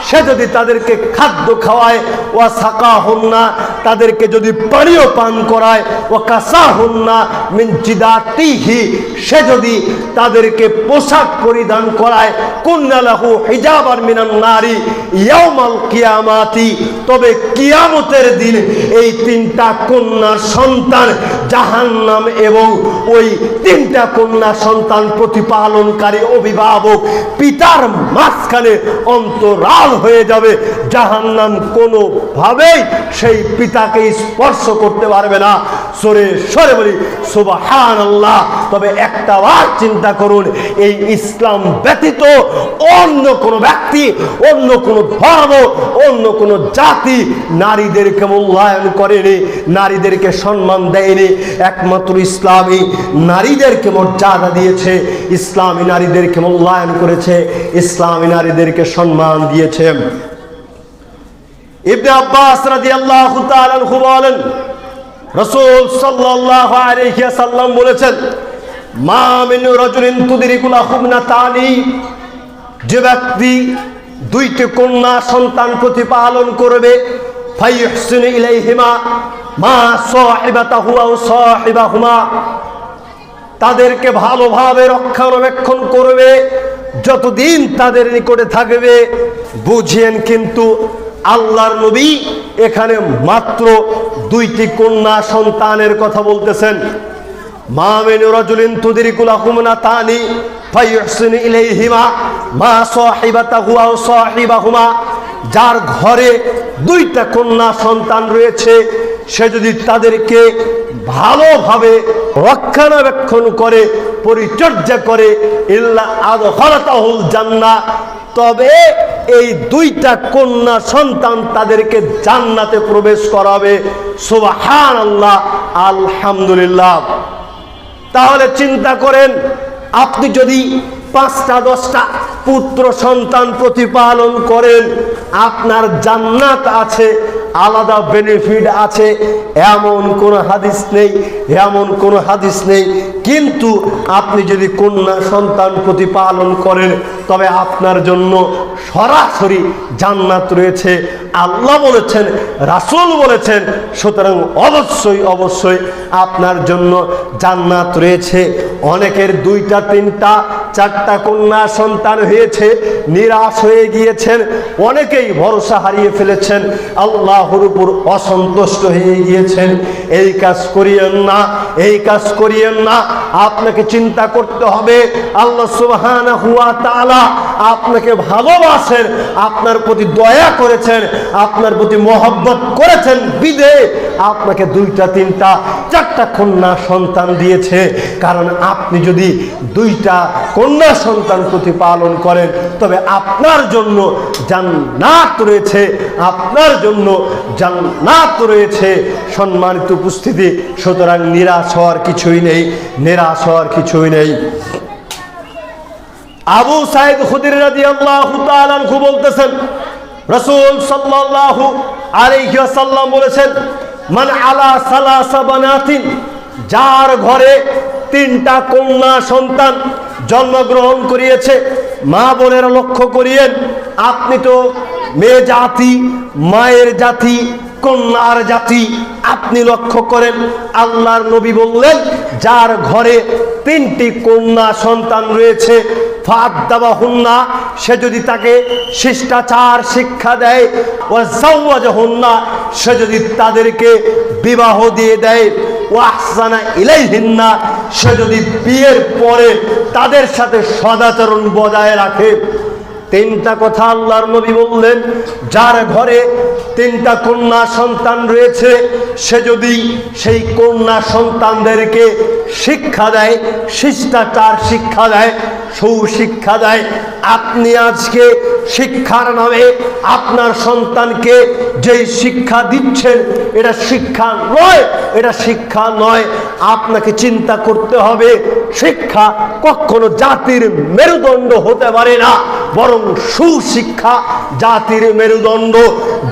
[SPEAKER 1] সে যদি তাদেরকে খাদ্য খাওয়ায়, ওয়া সাকাহুন্না, তাদেরকে যদি পানীয় পান করায়, ওয়া কাসাহুন্না মিন জিদাতিহি, সে যদি তাদেরকে পোশাক পরিধান করায়, কুন্না লাহু হিজাবান মিনান নারি ইয়াউমাল কিয়ামাতি, তবে কিয়ামতের দিন এই তিনটা কন্যা সন্তান জাহান্নাম এবং ওই তিনটা কন্যা সন্তান প্রতিপালনকারী অভিভাবক পিতার মাঝখানে অন্তরাল হয়ে যাবে। জাহান্নাম কোনোভাবেই সেই পিতাকে স্পর্শ করতে পারবে না। সরে সরে বলি সুবহানাল্লাহ। তবে একটা বার চিন্তা করুন, এই ইসলাম ব্যতীত অন্য কোনো ব্যক্তি, অন্য কোনো ধর্ম, অন্য কোনো জাতি নারীদেরকে মূল্যায়ন করেনি, নারীদেরকে সম্মান দেয়নি। একমাত্র ইসলামী নারীদেরকে মর্যাদা দিয়েছে, ইসলামী নারীদেরকে মূল্যায়ন করেছে, ইসলামী নারীদেরকে সম্মান দিয়েছে। ইবনে আব্বাস রাদিয়াল্লাহু তাআলা আনহু বলেন, রাসূল সাল্লাল্লাহু আলাইহি ওয়াসাল্লাম বলেছেন, মা মিন রাজুলিন তুদরিকুল আখুবনাতানি, যে ব্যক্তি দুইটি কন্যা সন্তান প্রতিপালন করবে, ফায়ুহসিনু ইলাইহিমা মা সাহিবাতাহু আও সাহিবাহুমা, তাদেরকে ভালোভাবে রক্ষণাবেক্ষণ করবে যতদিন তাদের নিকটে থাকবে। বুঝেন, কিন্তু আল্লাহর নবী এখানে মাত্র দুইটি কন্যা সন্তানের কথা বলতেছেন। মা মিন রাজুলিন তুদরিকুল আখুবনাতানি ফায়ুহসিনু ইলাইহিমা মা সাহিবাতাহু আও সাহিবাহুমা, যার ঘরে দুইটা কন্যা সন্তান রয়েছে, সে যদি তাদেরকে ভালোভাবে রক্ষণাবেক্ষণ করে, পরিচর্যা করে, ইল্লা আদখালাতাহুল জান্নাহ, তবে এই দুইটা কন্যা সন্তান তাদেরকে জান্নাতে প্রবেশ করাবে। সুবহানাল্লাহ, আলহামদুলিল্লাহ। তাহলে চিন্তা করেন, আপনি যদি 5টা 10টা পুত্র সন্তান প্রতিপালন করেন, আপনার জান্নাত আছে, আলাদা বেনিফিট আছে, এমন কোনো হাদিস নেই, এমন কোনো হাদিস নেই। কিন্তু আপনি যদি কন্যা সন্তান প্রতিপালন করেন, তবে আপনার জন্য সরাসরি জান্নাত রয়েছে। আল্লাহ বলেছেন, রাসূল বলেছেন, সুতরাং অবশ্যই অবশ্যই আপনার জন্য জান্নাত রয়েছে। অনেকের 2টা 3টা 4টা কন্যা সন্তান হয়েছে, নিরাশ হয়ে গিয়েছেন, অনেকেই ভরসা হারিয়ে ফেলেছেন, আল্লাহর উপর অসন্তুষ্ট হয়ে গিয়েছেন। এই কাজ করিয়েন না, এই কাজ করিয়েন না। আপনাকে চিন্তা করতে হবে আল্লাহ সুবহানাহু ওয়া তাআলা আপনাকে ভালোবাসেন, আপনার প্রতি দয়া করেছেন, আপনার প্রতি মহব্বত করেছেন বিদে আপনাকে 2টা 3টা 4টা কন্যা সন্তান দিয়েছে। কারণ আপনি যদি 2টা কন্যা সন্তান প্রতিপালন করেন তবে আপনার জন্য জান্নাত রয়েছে, আপনার জন্য জান্নাত রয়েছে। সম্মানিত উপস্থিতি, সুতরাং নিরাশ হওয়ার কিছুই নেই, নিরাশ হওয়ার কিছুই নেই। আবু সাঈদ খুদরি রাদিয়াল্লাহু তাআলা আনহু বলতেছেন, রাসূল সাল্লাল্লাহু আলাইহি ওয়াসাল্লাম বলেছেন, মান আলা সালাসা বানাতিন, যার ঘরে 3টা কন্যা সন্তান জন্মগ্রহণ করিয়েছে। মা বোনেরা লক্ষ্য করিয়েন, আপনি তো মেয়ে জাতি, মায়ের জাতি, কন্যার জাতি, আপনি লক্ষ্য করেন আল্লাহর নবী বললেন যার ঘরে 3টি কন্যা সন্তান রয়েছে, ফাদ্দাবাহুন্না, সে যদি তাকে শিষ্টাচার শিক্ষা দেয়, ওয়াজাওয়াজাহুন্না, সে যদি তাদেরকে বিবাহ দিয়ে দেয়, ওয়াহসানা ইলাইহিন্না, সে যদি বিয়ের পরে তাদের সাথে সদাচরণ বজায় রাখে। 3টা কথা আল্লাহর নবী বললেন, যার ঘরে 3টা কন্যা সন্তান রয়েছে সে যদি সেই কন্যা সন্তানদেরকে শিক্ষা দেয়, শিষ্টাচার শিক্ষা দেয়, সুশিক্ষা দেয়। আপনি আজকে শিক্ষার নামে আপনার সন্তানকে যেই শিক্ষা দিচ্ছেন এটা শিক্ষা নয়, এটা শিক্ষা নয়। আপনাকে চিন্তা করতে হবে, শিক্ষা কখনো জাতির মেরুদণ্ড হতে পারে না, বরং সুশিক্ষা জাতির মেরুদণ্ড।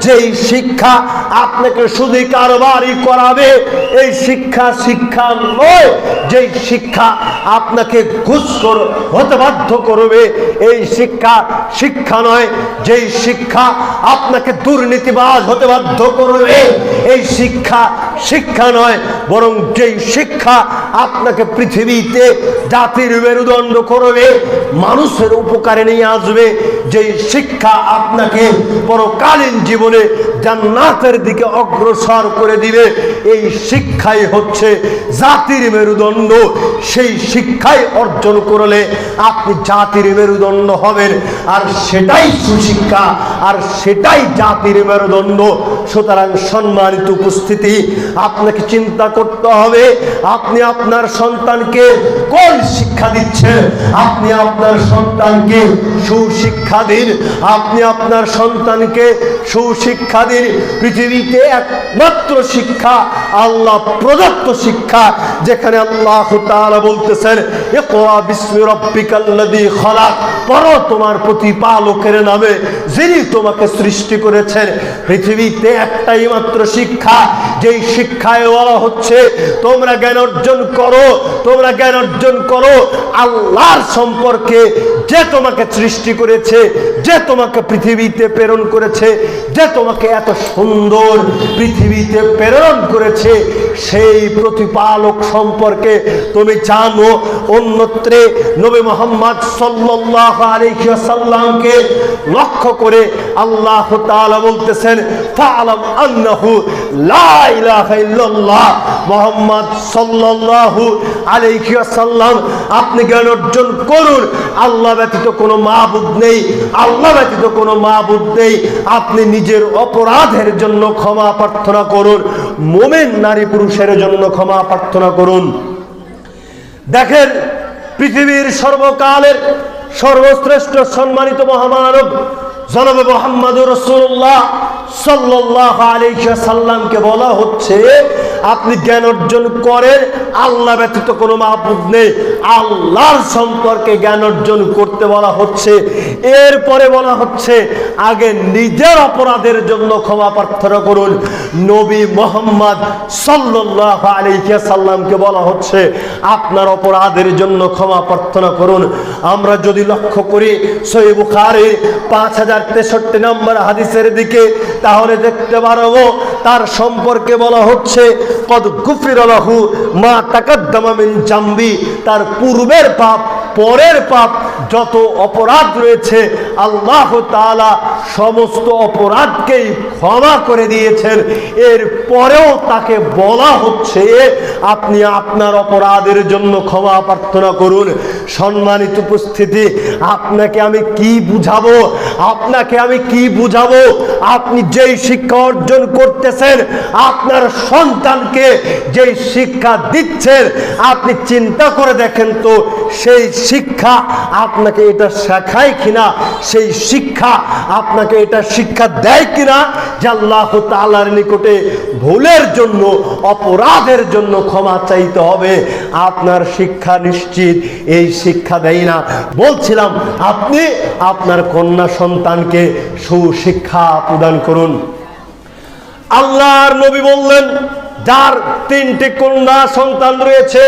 [SPEAKER 1] যেই শিক্ষা আপনাকে শুধু কারবারি করাবে এই শিক্ষা শিক্ষা নয়, যেই শিক্ষা আপনাকে ঘুষখোর হতে বাধ্য করবে এই শিক্ষা শিক্ষা নয়, যেই শিক্ষা আপনাকে দুর্নীতিবাজ হতে বাধ্য করবে এই শিক্ষা শিক্ষা নয়, বরং যেই শিক্ষা আপনাকে পৃথিবীতে জাতির মেরুদণ্ড করবে, মানুষের উপকারে নিয়ে আসবে, যেই শিক্ষা আপনাকে পরকালীন জীবনে জান্নাতের দিকে অগ্রসর করে দিবে, এই শিক্ষাই হচ্ছে জাতির মেরুদণ্ড। সেই শিক্ষাই অর্জন করলে আপনি জাতির মেরুদণ্ড হবেন, আর সেটাই সুশিক্ষা, আর সেটাই জাতির মেরুদণ্ড। সুতরাং সম্মানিত উপস্থিতি, আপনাকে চিন্তা করতে হবে আপনি আপনার সন্তানকে কোন শিক্ষা দিচ্ছেন। আপনি আপনার সন্তানকে সুশিক্ষা দিন, আপনি আপনার সন্তানকে সুশিক্ষা দিন। পৃথিবীতে একমাত্র শিক্ষা আল্লাহ প্রদত্ত শিক্ষা, যেখানে আল্লাহ তাআলা বলতেছেন ইকরা বিসমি রাব্বিকাল্লাযী খালাক, পড়ো তোমার প্রতিপালকের নামে যিনি তোমাকে সৃষ্টি করেছেন। পৃথিবীতে একটাই মাত্র শিক্ষা, যেই শিক্ষায় বলা হচ্ছে তোমরা জ্ঞান অর্জন করো, তোমরা জ্ঞান অর্জন করো আল্লাহর সম্পর্কে, যে তোমাকে সৃষ্টি করেছে, যে তোমাকে পৃথিবীতে প্রেরণ করেছে, যে তোমাকে এত সুন্দর পৃথিবীতে প্রেরণ করেছে, সেই প্রতিপালক সম্পর্কে তুমি জানো। অন্যত্রে নবী মুহাম্মদ সাল্লাল্লাহু আলাইহি ওয়াসাল্লামকে লক্ষ্য করে আল্লাহ তাআলা বলতেছেন ফাআলাম আন্নাহু লা ইলাহা ইল্লাল্লাহ। মুহাম্মদ সাল্লাল্লাহু আলাইহি ওয়াসাল্লাম, আপনি জ্ঞান অর্জন করুন আল্লাহ ব্যতীত কোনো মাবুদ নেই, আল্লাহ ব্যতীত কোনো মাবুদ নেই। আপনি নিজের অপরাধের জন্য ক্ষমা প্রার্থনা করুন, মুমিন নারী পুরুষের জন্য ক্ষমা প্রার্থনা করুন। দেখেন, পৃথিবীর সর্বকালের সর্বশ্রেষ্ঠ সম্মানিত মহামানব জনাবে মুহাম্মদুর রাসূলুল্লাহ সাল্লাল্লাহু আলাইহি ওয়াসাল্লামকে বলা হচ্ছে আপনি জ্ঞান অর্জন করেন আল্লাহ ব্যতীত কোনো মাবুদ নেই, আল্লাহর সম্পর্কে জ্ঞান অর্জন করতে বলা হচ্ছে। এরপরে বলা হচ্ছে আগে নিজের অপরাধের জন্য ক্ষমা প্রার্থনা করুন। নবী মুহাম্মদ সাল্লাল্লাহু আলাইহি ওয়াসাল্লামকে বলা হচ্ছে আপনার অপরাধের জন্য ক্ষমা প্রার্থনা করুন। আমরা যদি লক্ষ্য করি সহিহ বুখারীর 5063 নম্বর হাদিসের দিকে, তাহলে দেখতে পারবো তার সম্পর্কে বলা হচ্ছে কদ গুফিরা লাহু মা তাকাদ্দামা মিন জামবি, তার পূর্বের পাপ পরের পাপ যত অপরাধ রয়েছে আল্লাহ তাআলা সমস্ত অপরাধকেই ক্ষমা করে দিয়েছেন। এর পরেও তাকে বলা হচ্ছে আপনি আপনার অপরাধের জন্য ক্ষমা প্রার্থনা করুন। সম্মানিত উপস্থিতি, আপনাকে আমি কি বুঝাবো, আপনি যেই শিক্ষা অর্জন করতেছেন, আপনার সন্তানকে যেই শিক্ষা দিচ্ছেন, আপনি চিন্তা করে দেখেন তো সেই শিক্ষা আপনাকে এটা শেখায় কিনা, সেই শিক্ষা আপনাকে এটা শিক্ষা দেয় কিনা যে আল্লাহ তাআলার নিকটে ভুলের জন্য, অপরাধের জন্য ক্ষমা চাইতে হবে। আপনার শিক্ষা নিশ্চিত এই শিক্ষা দেয় না। বলছিলাম আপনি আপনার কন্যা সন্তানকে সুশিক্ষা প্রদান করুন। আল্লাহর নবী বললেন, যার 3টি কন্যা সন্তান রয়েছে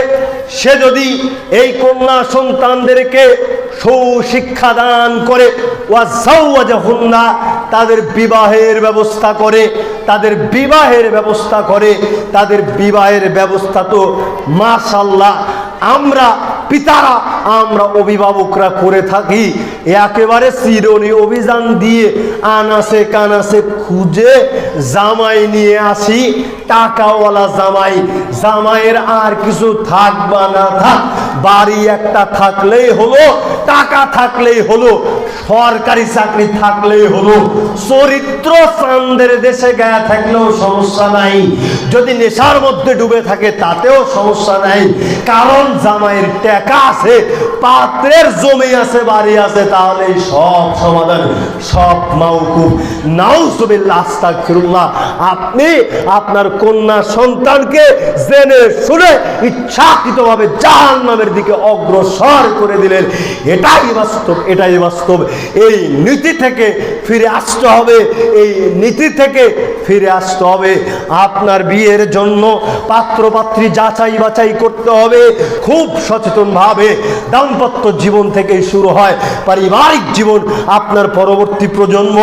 [SPEAKER 1] সে যদি এই কন্যা সন্তানদেরকে সুশিক্ষা দান করে, ওয়াজাওয়াজাহুন্না, তাদের বিবাহের ব্যবস্থা করে, তাদের বিবাহের ব্যবস্থা তো মাশাআল্লাহ আমরা পিতারা, আমরা অভিভাবকরা করে থাকি। একেবারে চিরুনি অভিযান দিয়ে আনাসে কানাসে খুঁজে জামাই নিয়ে আসি, টাকাওয়ালা জামাইয়ের আর কিছু থাক বা না থাক, বাড়ি একটা থাকলেই হলো, টাকা থাকলেই হলো, সরকারি চাকরি থাকলেই হলো, চরিত্র চাঁদের দেশে গায়ে থাকলেও সমস্যা নাই, যদি নেশার মধ্যে ডুবে থাকে তাতেও সমস্যা নাই, কারণ জামাইয়ের টাকা আছে, পাত্রের জমি আছে, বাড়ি আছে, তাহলে সব সমাধান, সব মাওকুফ। নাউজুবিল্লাহ, আস্তাগফিরুল্লাহ। আপনি আপনার কন্যা সন্তানকে জেনে শুনে ইচ্ছাকৃতভাবে জাহান্নামের দিকে অগ্রসর করে দিলেন। এটাই বাস্তব। এই নীতি থেকে ফিরে আসতে হবে। আপনার বিয়ের জন্য পাত্র পাত্রী যাচাই বাছাই করতে হবে খুব সচেতন ভাবে। দাম্পত্য জীবন থেকেই শুরু হয় পারিবারিক জীবন। আপনার পরবর্তী প্রজন্ম,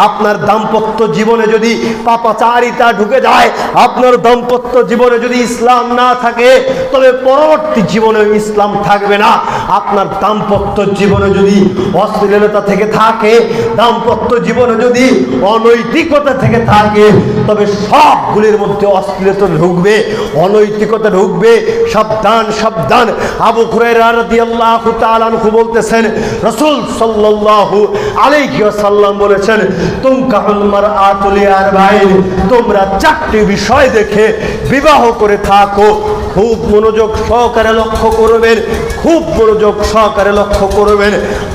[SPEAKER 1] আপনার দাম্পত্য জীবনে যদি পাপাচারিতা ঢুকে যায়, আপনার দাম্পত্য জীবনে যদি ইসলাম না থাকে, তবে পরবর্তী জীবনে ইসলাম থাকবে না। আপনার দাম্পত্য জীবনে যদি অশ্লীলতা থেকে থাকে, দাম্পত্য জীবনে যদি অনৈতিকতা থেকে থাকে, তবে সবগুলির মধ্যে অশ্লীলতা ঢুকবে, অনৈতিকতা ঢুকবে। সাবধান। আবু হুরায়রা রাদিয়াল্লাহু তাআলা আনহু বলতেছেন, রাসূল সাল্লাল্লাহু আলাইহি ওয়াসাল্লাম বলেছেন, তুনকাহুল মারআতু লিআরবাইন, তোমরা 4টি বিষয় দেখে বিবাহ করে থাকো। খুব মনোযোগ সহকারে লক্ষ্য করবেন।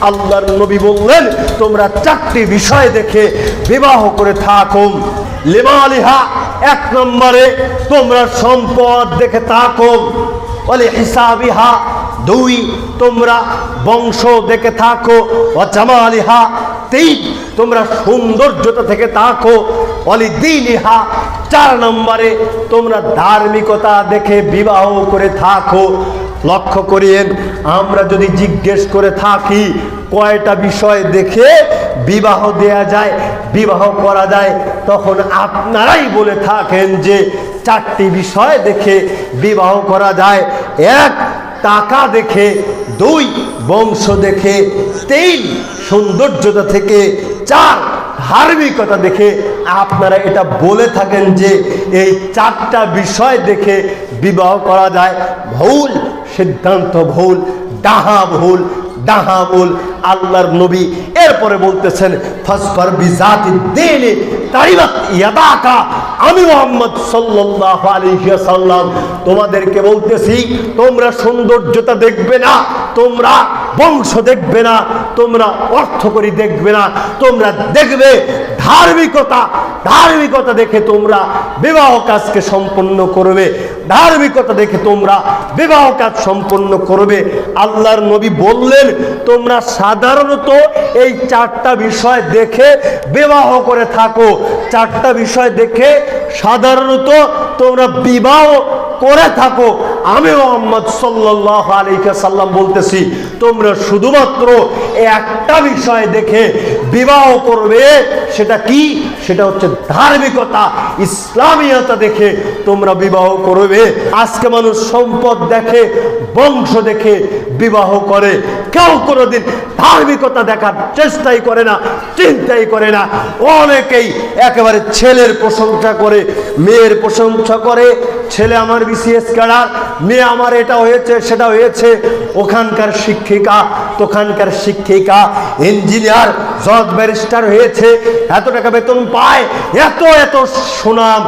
[SPEAKER 1] আল্লাহর নবী বললেন, তোমরা 4টি বিষয় দেখে বিবাহ করে থাকো। লিমালিহা, 1 নম্বরে তোমরা সম্পদ দেখে থাকো। ওয়ালি হিসাবিহা, 2 তোমরা বংশ দেখে থাকো। ওয়া জামালিহা, 3 তোমরা সৌন্দর্যতা থেকে থাকো। ওয়ালি দীনিহা, 4 নম্বরে তোমরা ধার্মিকতা দেখে বিবাহ করে থাকো। লক্ষ্য করিয়েন, আমরা যদি জিজ্ঞেস করে থাকি কয়টা বিষয় দেখে বিবাহ করা যায়, তখন আপনারাই বলে থাকেন যে 4টি বিষয় দেখে বিবাহ করা যায়। 1 টাকা দেখে, 2 বংশ দেখে, 3 সৌন্দর্যতা থেকে, 4 ধার্মিকতা দেখে। আপনারা এটা বলে থাকেন যে এই 4টা বিষয় দেখে বিবাহ করা যায়। ভুল সিদ্ধান্ত, ভুল ডাহা ভুল। আল্লাহর নবী এরপরে বলতেছেন, ফাসফার বিজাতিদ দীন তারিবাত ইয়াদাকা। আমি মুহাম্মদ সাল্লাল্লাহু আলাইহি ওয়াসাল্লাম তোমাদেরকে বলতেছি, তোমরা সৌন্দর্যতা দেখবে না, তোমরা বংশ দেখবে না, তোমরা অর্থকরী দেখবে না, তোমরা দেখবে ধার্মিকতা দেখে তোমরা বিবাহ কাজকে সম্পন্ন করবে। আল্লাহর নবী বললেন, তোমরা সাধারণত এই 4টা বিষয় দেখে বিবাহ করে থাকো। 4টা বিষয় দেখে সাধারণত তোমরা বিবাহ করে থাকো। আমি মুহাম্মদ সাল্লাল্লাহু আলাইহি সাল্লাম বলতেছি, তোমরা শুধুমাত্র একটা বিষয় দেখে বিবাহ করবে। সেটা কি? সেটা হচ্ছে ধার্মিকতা, ইসলামিয়তা দেখে তোমরা বিবাহ করবে। আজকে মানুষ সম্পদ দেখে, বংশ দেখে বিবাহ করে, কেউ কোনোদিন ধার্মিকতা দেখার চেষ্টাই করে না, চিন্তাই করে না। অনেকেই একেবারে ছেলের প্রশংসা করে, মেয়ের প্রশংসা করে। ছেলে আমার বিসিএস ক্যাডার, মেয়ে আমার এটা হয়েছে সেটা হয়েছে, ওখানকার শিক্ষিকা তোখানকার শিক্ষিকা ইঞ্জিনিয়ার জজ ব্যারিস্টার হয়েছে, এত টাকা বেতন পায়, এত এত সুনাম।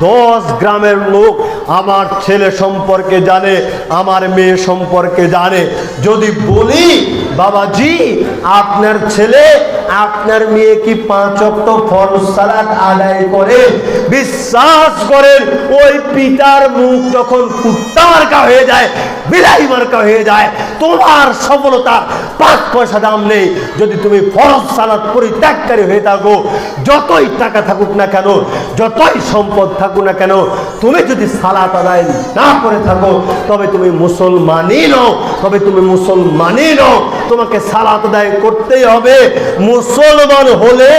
[SPEAKER 1] 10 গ্রামের লোক আমার ছেলে সম্পর্কে জানে, আমার মেয়ে সম্পর্কে জানে। যদি বলি বাবাজি আপনার ছেলে আপনার মেয়ে কি 5 ওয়াক্ত ফরজ সালাত আদায় করে? বিশ্বাস করেন ওই পিতার মুখ তখন কুত্তা মার্কা হয়ে যায়, বিলাই মার্কা হয়ে যায়। তোমার সফলতা 5 পয়সা দাম নেই যদি তুমি ফরজ সালাত পরিত্যাগকারী হয়ে থাকো। যতই টাকা থাকুক না কেন, যতই সম্পদ থাকুক না কেন, তুমি যদি সালাত আদায় না করে থাকো তবে তুমি মুসলমানই নও, তবে তুমি মুসলমানই নও। তোমাকে সালাত আদায় করতেই হবে। মুসলমান হলে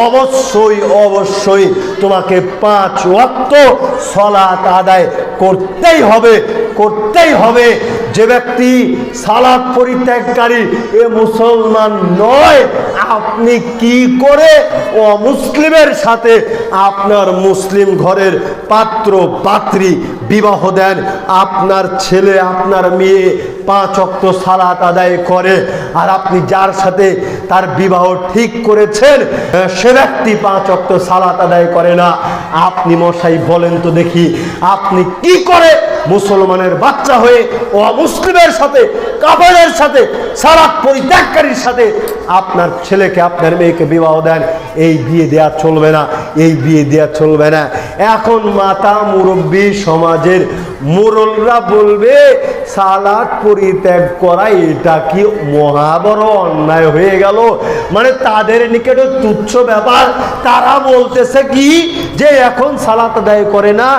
[SPEAKER 1] অবশ্যই অবশ্যই তোমাকে 5 ওয়াক্ত সালাত আদায় করতেই হবে, করতেই হবে। যে ব্যক্তি সালাত পরিত্যাগকারী এ মুসলমান নয়। আপনি কি করে অমুসলিমের সাথে আপনার মুসলিম ঘরের পাত্র পাত্রী বিবাহ দেন? আপনার ছেলে আপনার মেয়ে 5 ওয়াক্ত সালাত আদায় করে, আর আপনি যার সাথে তার বিবাহ ঠিক করেছেন সে ব্যক্তি 5 ওয়াক্ত সালাত আদায় করে না। আপনি মশাই বলেন তো দেখি, আপনি কি করে মুসলমানের বাচ্চা হয়ে অমুসলিমের সাথে, কাফেরের সাথে, সালাত পরিত্যাগকারীর সাথে আপনার ছেলেকে আপনার মেয়েকে বিবাহ দেন? এই বিয়ে দেয়া চলবে না, এই বিয়ে দেয়া চলবে না। এখন মাতা মুরব্বী সমাজের মোরলরা বলবে সালাত পরিত্যাগ করা এটা কি মহা বড় অন্যায় হয়ে গেল? মানে তাদের নিকটে তুচ্ছ ব্যাপার। তারা বলতেছে কি যে এখন সালাত আদায় করে না,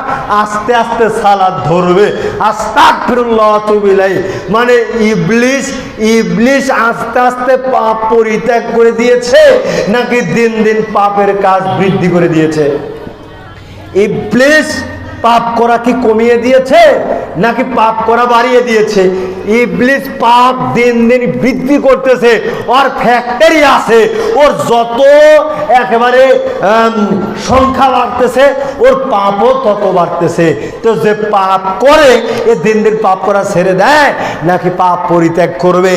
[SPEAKER 1] আস্তে আস্তে সালাত ধরবে। আস্তাগফিরুল্লাহ ওয়া আতুবু ইলাইহি। মানে ইবলিস আস্তে আস্তে পাপ পরিত্যাগ করে দিয়েছে নাকি দিন দিন পাপের কাজ বৃদ্ধি করে দিয়েছে? ইবলিস পাপ করা কি কমিয়ে দিয়েছে নাকি পাপ করা বাড়িয়ে দিয়েছে? ইবলিস পাপ দিন দিন বৃদ্ধি করতেছে। ওর ফ্যাক্টরি আছে, ওর যত একেবারে সংখ্যা বাড়তেছে ওর পাপও তত বাড়তেছে। তো যে পাপ করে এ দিন দিন পাপ করা ছেড়ে দেয় নাকি পাপ পরিত্যাগ করবে?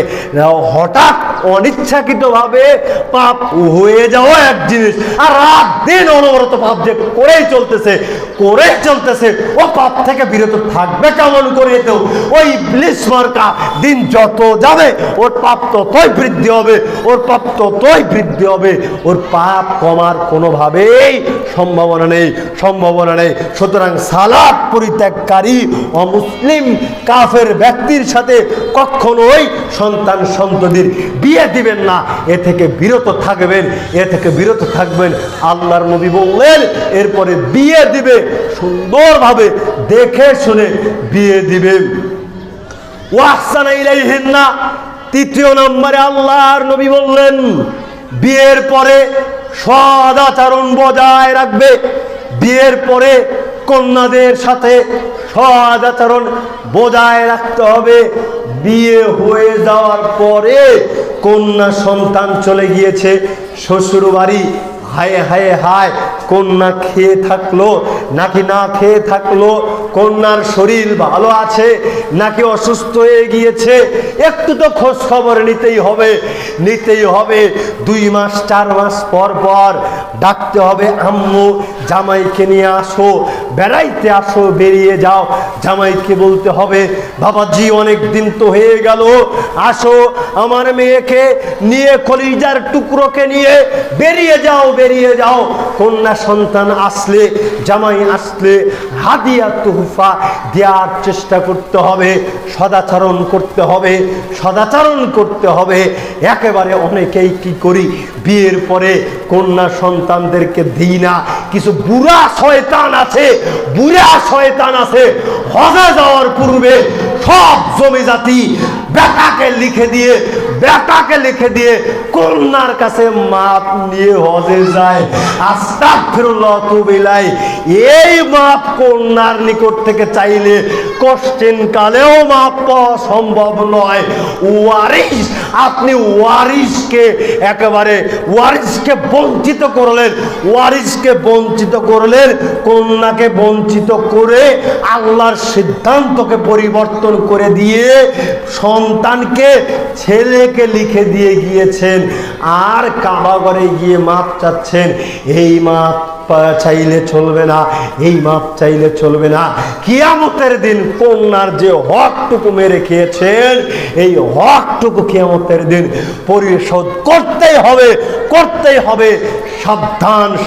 [SPEAKER 1] হঠাৎ অনিচ্ছাকৃতভাবে পাপ হয়ে যাওয়া এক জিনিস, আর রাত দিন অনবরত পাপ যে করেই চলতেছে ও পাপ থেকে বিরত থাকবে কেমন করে? তো ওই ইবলিস মার্কা দিন যত যাবে ওর পাপ ততই বৃদ্ধি হবে, ওর পাপ ততই বৃদ্ধি হবে। ওর পাপ কমার কোনোভাবেই সম্ভাবনা নেই। সুতরাং সালাত পরিত্যাগকারী অমুসলিম কাফের ব্যক্তির সাথে কখনোই সন্তান সন্ততির বিয়ে দিবেন না। এ থেকে বিরত থাকবেন। আল্লাহর নবী বললেন এরপরে বিয়ে দিবে সুন্দরভাবে দেখে শুনে বিয়ে দিবে। ওয়াহসানা ইলাইহিন্না, 3 নম্বরে আল্লাহর নবী বললেন বিয়ের পরে সদাচরণ বজায় রাখবে। বিয়ের পরে কন্যাদের সাথে সদাচরণ বজায় রাখতে হবে। বিয়ে হয়ে যাওয়ার পরে কন্যা সন্তান চলে গিয়েছে শ্বশুর বাড়ি, হায় হায় হায়, কন্যা খেয়ে থাকলো নাকি না খেয়ে থাকলো, কন্যার শরীর ভালো আছে নাকি অসুস্থ হয়ে গিয়েছে, একটু তো খোঁজ খবর নিতেই হবে। 2 মাস 4 মাস পর পর ডাকতে হবে, আম্মু জামাইকে নিয়ে আসো, বেড়াইতে আসো, বেরিয়ে যাও। জামাইকে বলতে হবে বাবাজি অনেক দিন তো হয়ে গেল, আসো আমার মেয়েকে নিয়ে, কলিজার টুকরোকে নিয়ে বেরিয়ে যাও। কন্যা সন্তান আসলে, জামাই আসলে হাদিয়া তুহফা দেওয়ার চেষ্টা করতে হবে, সদাচরণ করতে হবে। একেবারে অনেকেই কি করি, বিয়ের পরে কন্যা সন্তানদেরকে দিই না। কিছু বুড়া শয়তান আছে, হজে যাওয়ার পূর্বে সব জমি জাতি বেটাকে লিখে দিয়ে কন্যার কাছে মাপ নিয়ে হজে যায়। আস্তাগফিরুল্লাহ তুবু ইলাইহি। এই মাপ কন্যার নিকট থেকে চাইলে কষ্টের কালেও মাপ পাওয়া সম্ভব নয়। আপনি ওয়ারিসকে বঞ্চিত করলেন, কন্যাকে বঞ্চিত করে আল্লাহর সিদ্ধান্তকে পরিবর্তন করে দিয়ে সন্তানকে ছেলেকে লিখে দিয়ে গিয়েছেন, আর কাবা ঘরে গিয়ে মাপ চাচ্ছেন। এই মাপ চাইলে চলবে না। কিয়ামতের দিন কন্যার যে হকটুকু মেরে খেয়েছেন, এই হকটুকু কিয়ামতের দিন পরিশোধ করতেই হবে।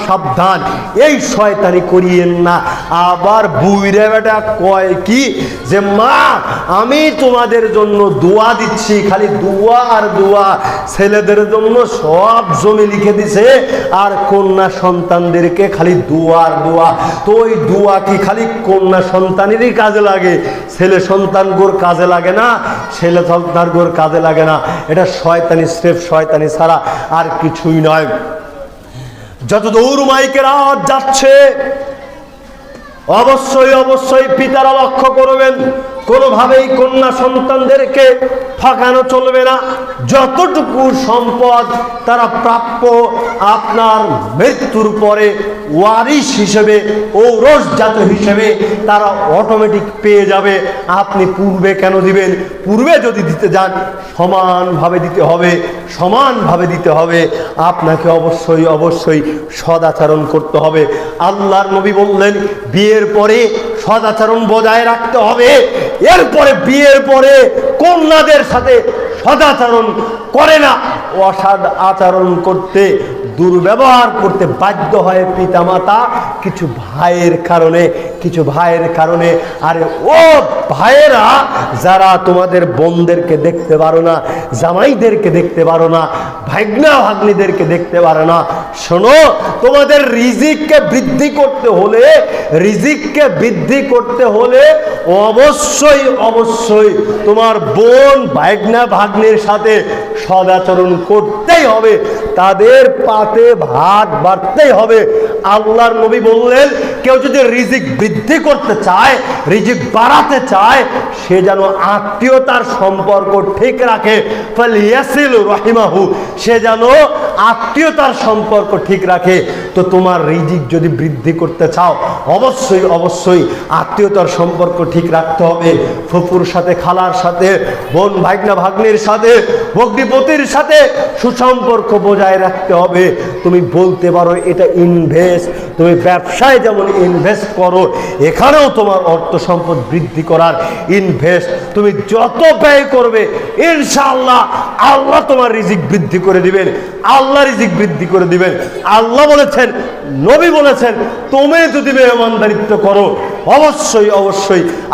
[SPEAKER 1] সাবধান, এই শয়তানি করিয়েন না। আবার বুইরা বেটা কয় কি যে মা আমি তোমাদের জন্য দোয়া দিচ্ছি, খালি দোয়া আর দোয়া। ছেলেদের জন্য সব জমি লিখে দিছে আর কন্যা সন্তানদেরকে খালি দোয়া আর দোয়া। তো ওই দোয়া কি খালি কন্যা সন্তানেরই কাজে লাগে? ছেলে সন্তান গোর কাজে লাগে না, এটা শয়তানি, স্রেফ শয়তানি ছাড়া আর কিছুই নয়। যত দূর মাইকের আওয়াজ যাচ্ছে অবশ্যই পিতারা লক্ষ্য করবেন, কোনোভাবেই কন্যা সন্তানদেরকে ঠকানো চলবে না। যতটুকু সম্পদ তারা প্রাপ্য আপনার মৃত্যুর পরে ওয়ারিশ হিসেবে, ঔরসজাত হিসেবে তারা অটোমেটিক পেয়ে যাবে। আপনি পূর্বে কেন দিবেন? পূর্বে যদি দিতে যান সমানভাবে দিতে হবে। আপনাকে অবশ্যই সদাচরণ করতে হবে। আল্লাহর নবী বললেন বিয়ের পরে সদাচরণ বজায় রাখতে হবে। এরপরে বিয়ের পরে কন্যাদের সাথে সদাচরণ করে না, অসৎ আচরণ করতে, দুর্ব্যবহার করতে বাধ্য হয় পিতামাতা কিছু ভাইয়ের কারণে। আরে ও ভাইয়েরা, যারা তোমাদের বোনদেরকে দেখতে পারো না, জামাইদেরকে দেখতে পারো না, ভাগ্না ভাগ্নিদেরকে দেখতে পারো না, শোনো, তোমাদের রিজিককে বৃদ্ধি করতে হলে অবশ্যই তোমার বোন ভাগ্না ভাগ্নির সাথে সদাচরণ করতেই হবে, তাদের পাতে ভাত বাড়তেই হবে। আল্লাহর নবী বললেন কেউ যদি রিজিক বৃদ্ধি করতে চায়, রিজিক বাড়াতে চায়, সে যেন আত্মীয়তার সম্পর্ক ঠিক রাখে। ফালিয়াসিল রাহিমাহু, সে যেন আত্মীয়তার সম্পর্ক ঠিক রাখে। তো তোমার রিজিক যদি বৃদ্ধি করতে চাও অবশ্যই আত্মীয়তার সম্পর্ক ঠিক রাখতে হবে। ফুফুর সাথে, খালার সাথে, বোন ভাগ্না ভাগ্নির সাথে, ভগ্নিপতির সাথে সুসম্পর্ক বজায় রাখতে হবে। তুমি বলতে পারো এটা ইনভেস্ট, তুমি ব্যবসায় যেমন ইনভেস্ট করো, এখানেও তোমার অর্থ সম্পদ বৃদ্ধি করার ইনভেস্ট। তুমি যত ব্যয় করবে ইনশাআল্লাহ আল্লাহ তোমার রিজিক বৃদ্ধি করে দিবেন। আল্লাহ বলেছেন, নবী বলেছেন, তুমি যদি মেহমানদারিত্ব করো অবশ্যই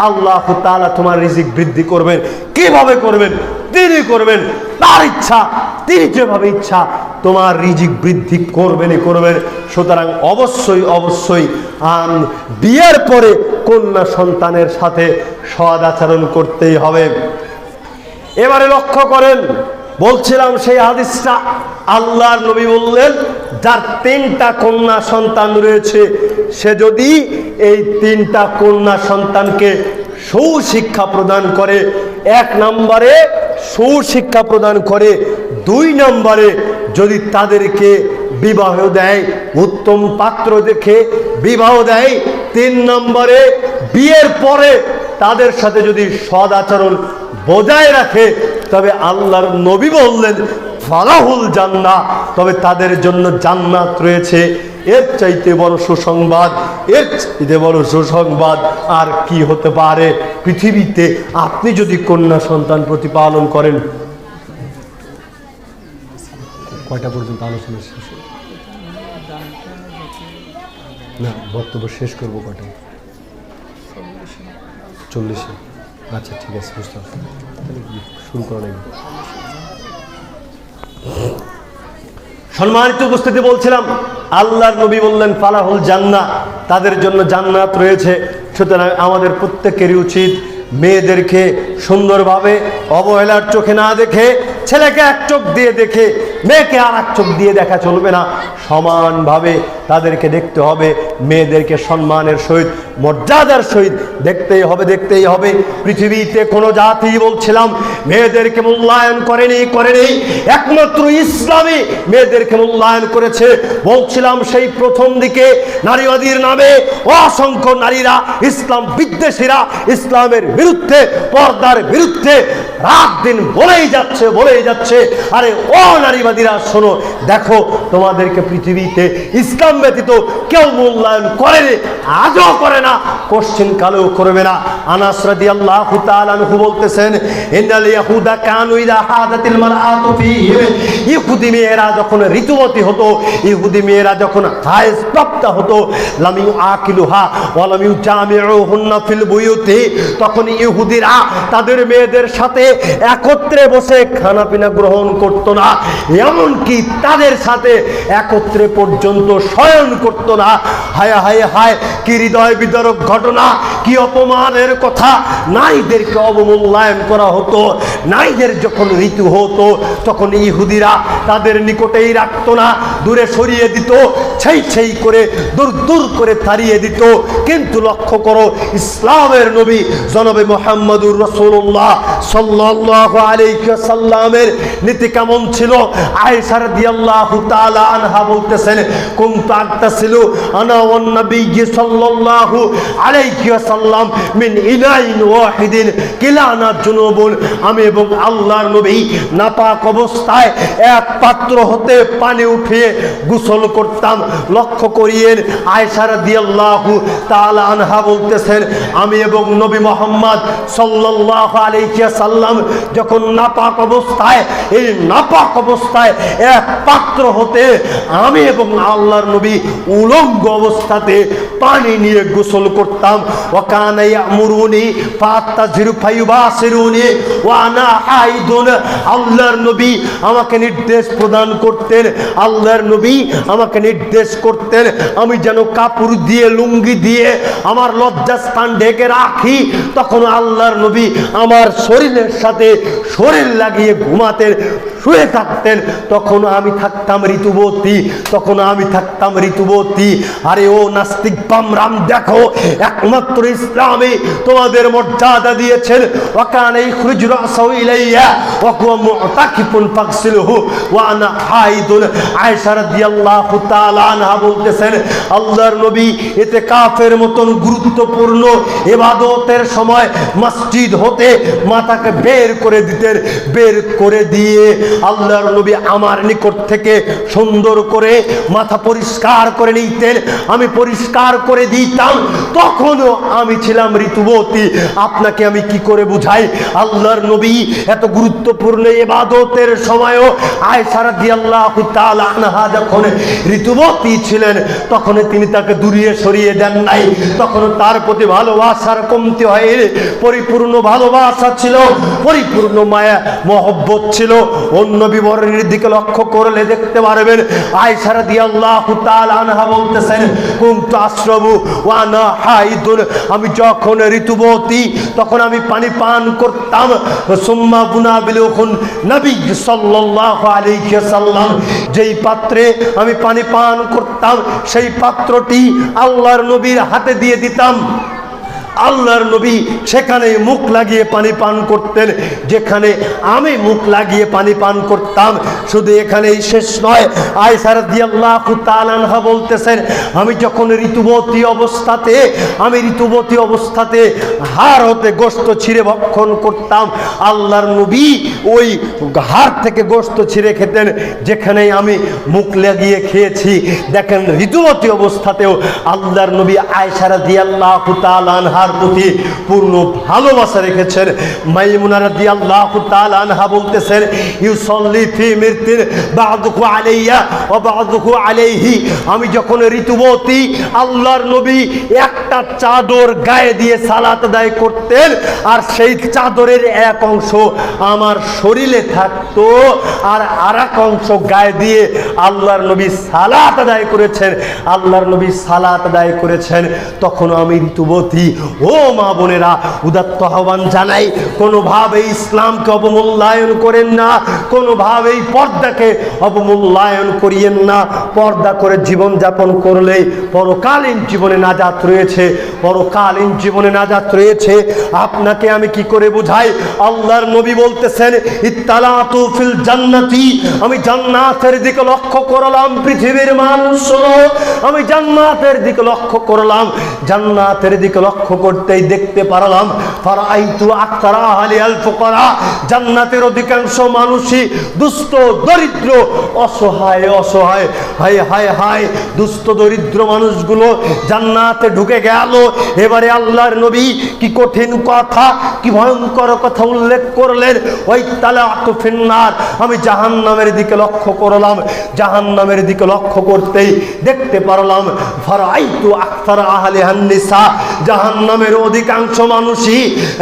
[SPEAKER 1] আল্লাহ তাআলা তোমার রিজিক বৃদ্ধি করবেন। কিভাবে করবেন? তিনি করবেন, তার ইচ্ছা, তিনি যেভাবে ইচ্ছা তোমার রিজিক বৃদ্ধি করবেন। সুতরাং অবশ্যই বিয়ের পরে কন্যা সন্তানের সাথে সদাচরণ করতেই হবে। এবারে লক্ষ্য করেন, বলছিলাম সেই হাদিসটা, আল্লাহর নবী বললেন যার 3টা কন্যা সন্তান রয়েছে, সে যদি এই 3টা কন্যা সন্তানকে সুশিক্ষা প্রদান করে, 1 নম্বরে সুশিক্ষা প্রদান করে, 2 নম্বরে যদি তাদেরকে বিবাহ দেয়, উত্তম পাত্র দেখে বিবাহ দেয়, 3 নম্বরে বিয়ের পরে তাদের সাথে যদি সদাচরণ বজায় রাখে, তবে আল্লাহর নবী বললেন ফালাহুল জান্নাহ, তবে তাদের জন্য জান্নাত রয়েছে। এর চাইতে বড় সুসংবাদ আর কি হতে পারে পৃথিবীতে? আপনি যদি কন্যা সন্তান প্রতিপালন করেন, কয়টা পর্যন্ত আলোচনা শেষ? না, বক্তব্য শেষ করবো কয়টা? 40। আচ্ছা ঠিক আছে, বুঝতে পারছি, শুরু করা লাগবে। সম্মানিত উপস্থিতি, বলছিলাম আল্লাহর নবী বললেন ফালাহুল জান্নাহ, তাদের জন্য জান্নাত রয়েছে। সুতরাং আমাদের প্রত্যেকেরই উচিত মেয়েদেরকে সুন্দরভাবে অবহেলার চোখে না দেখে, ছেলেকে এক চোখ দিয়ে দেখে মেয়েকে আর এক চোখ দিয়ে দেখা চলবে না, সমানভাবে তাদেরকে দেখতে হবে। মেয়েদেরকে সম্মানের সহিত, মর্যাদার সহিত দেখতেই হবে। পৃথিবীতে কোনো জাতি, বলছিলাম, মেয়েদেরকে মূল্যায়ন করেনি, একমাত্র ইসলামই মেয়েদেরকে মূল্যায়ন করেছে। বলছিলাম সেই প্রথম দিকে নারীবাদীর নামে অসংখ্য নারীরা, ইসলাম বিদ্বেষীরা ইসলামের বিরুদ্ধে, পর্দার বিরুদ্ধে রাত দিন বলেই যাচ্ছে। আরে ও নারীবাদীরা, শোনো, দেখো, তোমাদেরকে পৃথিবীতে ইসলাম ব্যতীত কেউ মূল্যায়ন করেনি, আজও করে না, কোশ্চিন কালেও করবে না। আনাস রাদিয়াল্লাহু তাআলা আনহু বলতেছেন, ইন্নাল ইয়াহুদা কানু ইযা হাদাতিল মারআতু ফীহিম, ইহুদি মেয়েরা যখন ঋতুবতী হতো, ইহুদি মেয়েরা যখন হায়েজ প্রাপ্ত হতো, লাম ইউআকিলুহা ওয়া লাম ইউজামিউহুন্না ফিল বুয়ুতি, তখন ইহুদিরা তাদের মেয়েদের সাথে একত্রে বসে খানা পিনা গ্রহণ করতো না, এমনকি তাদের সাথে একত্রে পর্যন্ত শয়ন করতো না। হায়, কি হৃদয় বিদারক ঘটনা, কি অপমানের কথা। নারীদেরকে অবমূল্যায়ন করা হতো। নারীদের যখন ঋতু হতো তখন ইহুদিরা তাদের নিকটেই রাখতো না, দূরে সরিয়ে দিত, সেই করে দূর করে তাড়িয়ে দিত। কিন্তু লক্ষ্য করো, ইসলামের নবী জনাবে মুহাম্মদুর রাসূলুল্লাহ সাল্লাল্লাহু আলাইহি ওয়াসাল্লামের নীতি কেমন ছিল? আয়েশা রাদিয়াল্লাহু তাআলা আনহা বলতেছেন, কুনতু আগতাসিলু আনা ওয়ান নবী সাল্লাল্লাহু আলাইহি ওয়াসাল্লাম মিন ইনাইন ওয়াহিদিন কিলানা জুনুবুন, আমি এবং আল্লাহর নবী নাপাক অবস্থায় এক পাত্র হতে পানি উঠিয়ে গোসল করতাম। লক্ষ্য করিয়েন, আয়েশা রাদিয়াল্লাহু তাআলা আনহা বলতেছেন, আমি এবং নবী মুহাম্মদ সাল্লাল্লাহু আলাইহি ওয়াসাল্লাম যখন নাপাক অবস্থায়, এই নাপাক অবস্থায় এক পাত্র হতে আমি এবং আল্লাহর নবী উলঙ্গ অবস্থাতে পানি নিয়ে গোসল করতাম। ওয়া কানা ইয়ামুরুনি ফাতাযিরু ফায়ুবাসিরুনি ওয়া আনা হাইদুন, আল্লাহর নবী আমাকে নির্দেশ প্রদান করতেন, আল্লাহর নবী আমাকে নির্দেশ করতেন আমি যেন কাপড় দিয়ে, লুঙ্গি দিয়ে আমার লজ্জাস্থান ঢেকে রাখি। তখন আল্লাহর নবী আমার শরীরের সাথে শরীর লাগিয়ে ঘুমাতেন, শুয়ে থাকতেন। তখন আমি থাকতাম ঋতুবতী। আরে ও নাস্তিক বামরাম, দেখো, একমাত্র ইসলামে তোমাদের মর্যাদা দিয়েছেন। ওয়াকানা ইখরুজু রাসাহু ইলাইয়া ওয়া হুয়া মুতাকিফুন ফাগসিলহু ওয়া আনা হাইদুন। আয়েশা রাদিয়াল্লাহু তাআলা আনহা বলতেছেন, আল্লাহর নবী ইতিকাফের মতন গুরুত্বপূর্ণ ইবাদতের সময় মসজিদ হতে মাথাকে বের করে দিয়ে আল্লাহর নবী আমার নিকট থেকে সুন্দর করে মাথা পরিষ্কার করে নিতেন, আমি পরিষ্কার করে দিতাম। তখনও আমি ছিলাম ঋতুবতী। আপনাকে আমি কি করে বুঝাই? আল্লাহর নবী এত গুরুত্বপূর্ণ ইবাদতের সময়ও আয়েশা রাদিয়াল্লাহু তাআলা আনহা যখন ঋতুবতী ছিলেন, তখন তিনি তাকে দূরিয়ে সরিয়ে দেন নাই। তখন তার প্রতি ভালোবাসার কমতি হয়নি, পরিপূর্ণ ভালোবাসা ছিল, পরিপূর্ণ মায়া মহব্বত ছিল। অন্য বিবরণের দিকে লক্ষ্য করলে দেখতে পারবেন, আয়েশা রাদিয়াল্লাহু তাআলা আনহা বলতেছেন, কুনতু আশরাবু ওয়া আনা হাইদুন, আমি যখন ঋতুবতী তখন আমি পানি পান করতাম। সুম্মা বুনাবিলুহুন, নবী সাল্লাল্লাহু আলাইহি ওয়াসাল্লাম যেই পাত্রে আমি পানি পান করতাম, সেই পাত্রটি আল্লাহর নবীর হাতে দিয়ে দিতাম। আল্লাহর নবী সেখানে মুখ লাগিয়ে পানি পান করতেন, যেখানে আমি মুখ লাগিয়ে পানি পান করতাম। শুধু এখানেই শেষ নয়, আয়েশা রাদিয়াল্লাহু তাআলা আনহা বলতেছেন, আমি যখন ঋতুবতী অবস্থাতে হাড় হতে গোশত ছিঁড়ে ভক্ষণ করতাম, আল্লাহর নবী ওই হাড় থেকে গোশত ছিঁড়ে খেতেন যেখানে আমি মুখ লাগিয়ে খেয়েছি। দেখেন, ঋতুবতী অবস্থাতেও আল্লাহর নবী আয়েশা রাদিয়াল্লাহু তাআলা আনহা তার প্রতি পূর্ণ ভালোবাসা রেখেছেন। মাইমুনা রাদিয়াল্লাহু তাআলা আনহা বলতেছেন, ইউসাল্লি ফি মিরতিন বা'দুহু আলাইয়া ওয়া বা'দুহু আলাইহি। আমি যখন ঋতুবতী আল্লাহর নবী একটা চাদর গায়ে দিয়ে সালাত আদায় করতেন, আর সেই চাদরের এক অংশ আমার শরীরে থাকতো, আর আরেক অংশ গায়ে দিয়ে আল্লাহর নবী সালাত আদায় করেছেন। আল্লাহর নবী সালাত আদায় করেছেন, তখন আমি ঋতুবতী। ও মা বোনেরা, উদাত্ত আহ্বান জানাই, কোনোভাবে ইসলামকে অবমূল্যায়ন করেন না, কোনোভাবেই পর্দাকে অবমূল্যায়ন করিয়েন না। পর্দা করে জীবন যাপন করলে পরকালীন জীবনে নাজাত রয়েছে, পরকালীন জীবনে নাজাত রয়েছে। আপনাকে আমি কি করে বুঝাই? আল্লাহর নবী বলতেছেন, ইত্তালাতু ফিল জান্নাতি, আমি জান্নাতের দিকে লক্ষ্য করলাম। পৃথিবীর মানুষ শোনো, আমি জান্নাতের দিকে লক্ষ্য করলাম। জান্নাতের দিকে লক্ষ্য করতেই দেখতে পারলাম, ফারাআইতু আকতারা আহলিল ফুকারা, জান্নাতের অধিকাংশ মানুষই দুস্থ, দরিদ্র, অসহায়। অসহায়, হায় হায় হায়, দুস্থ দরিদ্র মানুষগুলো জান্নাতে ঢুকে গেল। এবারে আল্লাহর নবী কি কঠিন কথা, কি ভয়ঙ্কর কথা উল্লেখ করলেন। ওই তালাতু ফিন্নার, আমি জাহান্নামের দিকে লক্ষ্য করলাম। জাহান্নামের দিকে লক্ষ্য করতেই দেখতে পারলাম, ফারাআইতু আকতারা আহলিহান নিসা, জাহান্নামের অধিকাংশ মানুষই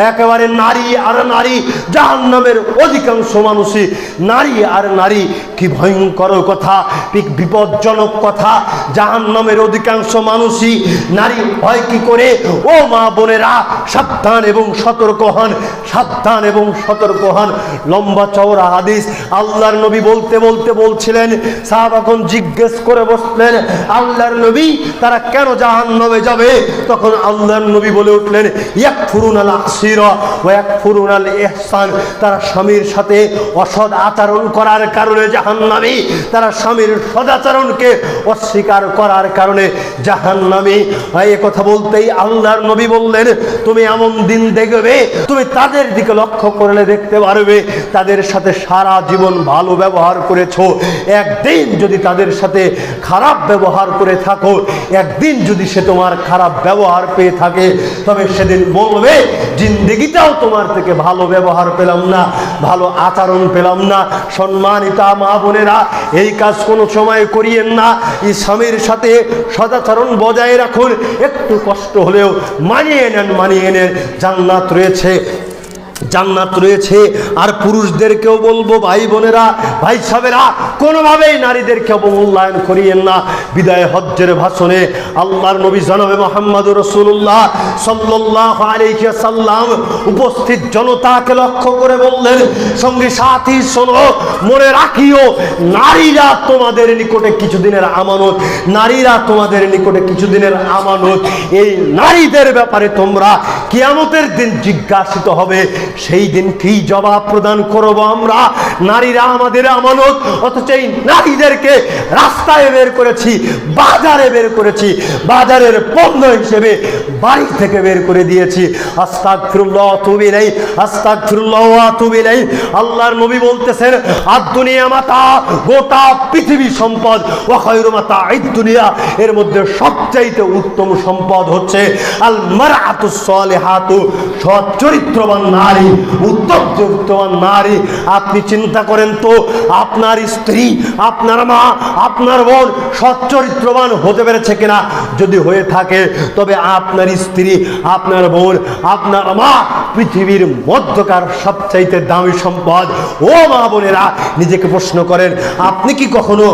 [SPEAKER 1] একেবারে নারী আর নারী। জাহান্নামের অধিকাংশ মানুষই নারী আর নারী। কি ভয়ঙ্কর কথা, বিপজ্জনক কথা। জাহান্নামের অধিকাংশ মানুষই নারী হয় কি করে? ও মা বোনেরা, সাবধান এবং সতর্ক হন, সাবধান এবং সতর্ক হন। লম্বা চওড়া হাদিস। আল্লাহর নবী বলতে বলতে বলছিলেন, সাহাবাগণ জিজ্ঞেস করে বসলেন, আল্লাহর নবী তারা কেন জাহান্নামে যাবে? তখন আল্লাহর নবী বলে উঠলেন, ইয়াকফুরুনাল আসিরা ওয়া ইয়াকফুরুনাল ইহসান, তারা স্বামীর সাথে অসৎ আচরণ করার কারণে জাহান্নামী, তারা স্বামীর সদাচরণকে অস্বীকার করার কারণে জাহান্নামী। এই কথা বলতেই আল্লাহর নবী বললেন, তুমি এমন দিন দেখবে, তুমি তাদের দিকে লক্ষ্য করলে দেখতে পারবে তাদের সাথে সারা জীবন ভালো ব্যবহার করেছো, একদিন যদি তাদের সাথে খারাপ ব্যবহার করে থাকো, একদিন যদি সে তোমার খারাপ ব্যবহার পেয়ে থাকে, তবে সেদিন বলবে, জিন্দেগিটাও তোমার থেকে ভালো ব্যবহার পেলাম না, ভালো আচরণ পেলাম না। সম্মানিতা মা বোনেরা, এই কাজ কোনো সময় করিয়েন না। স্বামীর সাথে সদাচরণ বজায় রাখুন, একটু কষ্ট হলেও মানিয়ে নেন, মানিয়ে নেন। জান্নাত রয়েছে, জান্নাত রয়েছে। আর পুরুষদেরকেও বলবো, ভাই বোনেরা, ভাই সাহেবেরা, কোনোভাবেই নারীদেরকে অবমূল্যায়ন করিয়েন না। বিদায় হজ্জের ভাষণে আল্লাহর নবী জনাবে মুহাম্মদুর রাসূলুল্লাহ সাল্লাল্লাহু আলাইহি ওয়াসাল্লাম উপস্থিত জনতাকে লক্ষ্য করে বললেন, সঙ্গী সাথী শোনো, মনে রাখিও, নারীরা তোমাদের নিকটে কিছুদিনের আমানত, নারীরা তোমাদের নিকটে কিছুদিনের আমানত। এই নারীদের ব্যাপারে তোমরা কিয়ামতের দিন জিজ্ঞাসিত হবে। সেই দিন কি জবাব প্রদান করব আমরা? নারীরা আমাদের আমানত, অথচ এই নারীদেরকে রাস্তায় বের করেছি, বাজারে বের করেছি, বাজারের পণ্য হিসেবে বাড়ি থেকে বের করে দিয়েছি। আস্তাগফিরুল্লাহ ওয়া আতুবু ইলাইহি, আস্তাগফিরুল্লাহ ওয়া আতুবু ইলাইহি। আল্লাহর নবী বলতেছেন, আদ-দুনিয়া মাতা, গোটা পৃথিবী সম্পদ, ওয়া খায়রু মাতা'আদ দুনিয়া, এর মধ্যে সবচাইতে উত্তম সম্পদ হচ্ছে আল মারআতুস সালিহাতু, সৎ চরিত্রবান নারী, উত্তম চরিত্রবান নারী। আপনি চিন্তা করেন তো, আপনার স্ত্রী, আপনার মা, আপনার বোন সৎ চরিত্রবান হতে পেরেছে কিনা? যদি হয়ে থাকে, তবে আপনার স্ত্রী, আপনার বোন, আপনার মা পৃথিবীর মধ্যকার সবচাইতে দামি সম্পদ। ও মা বোনেরা, নিজেকে প্রশ্ন করেন, আপনি কি কখনো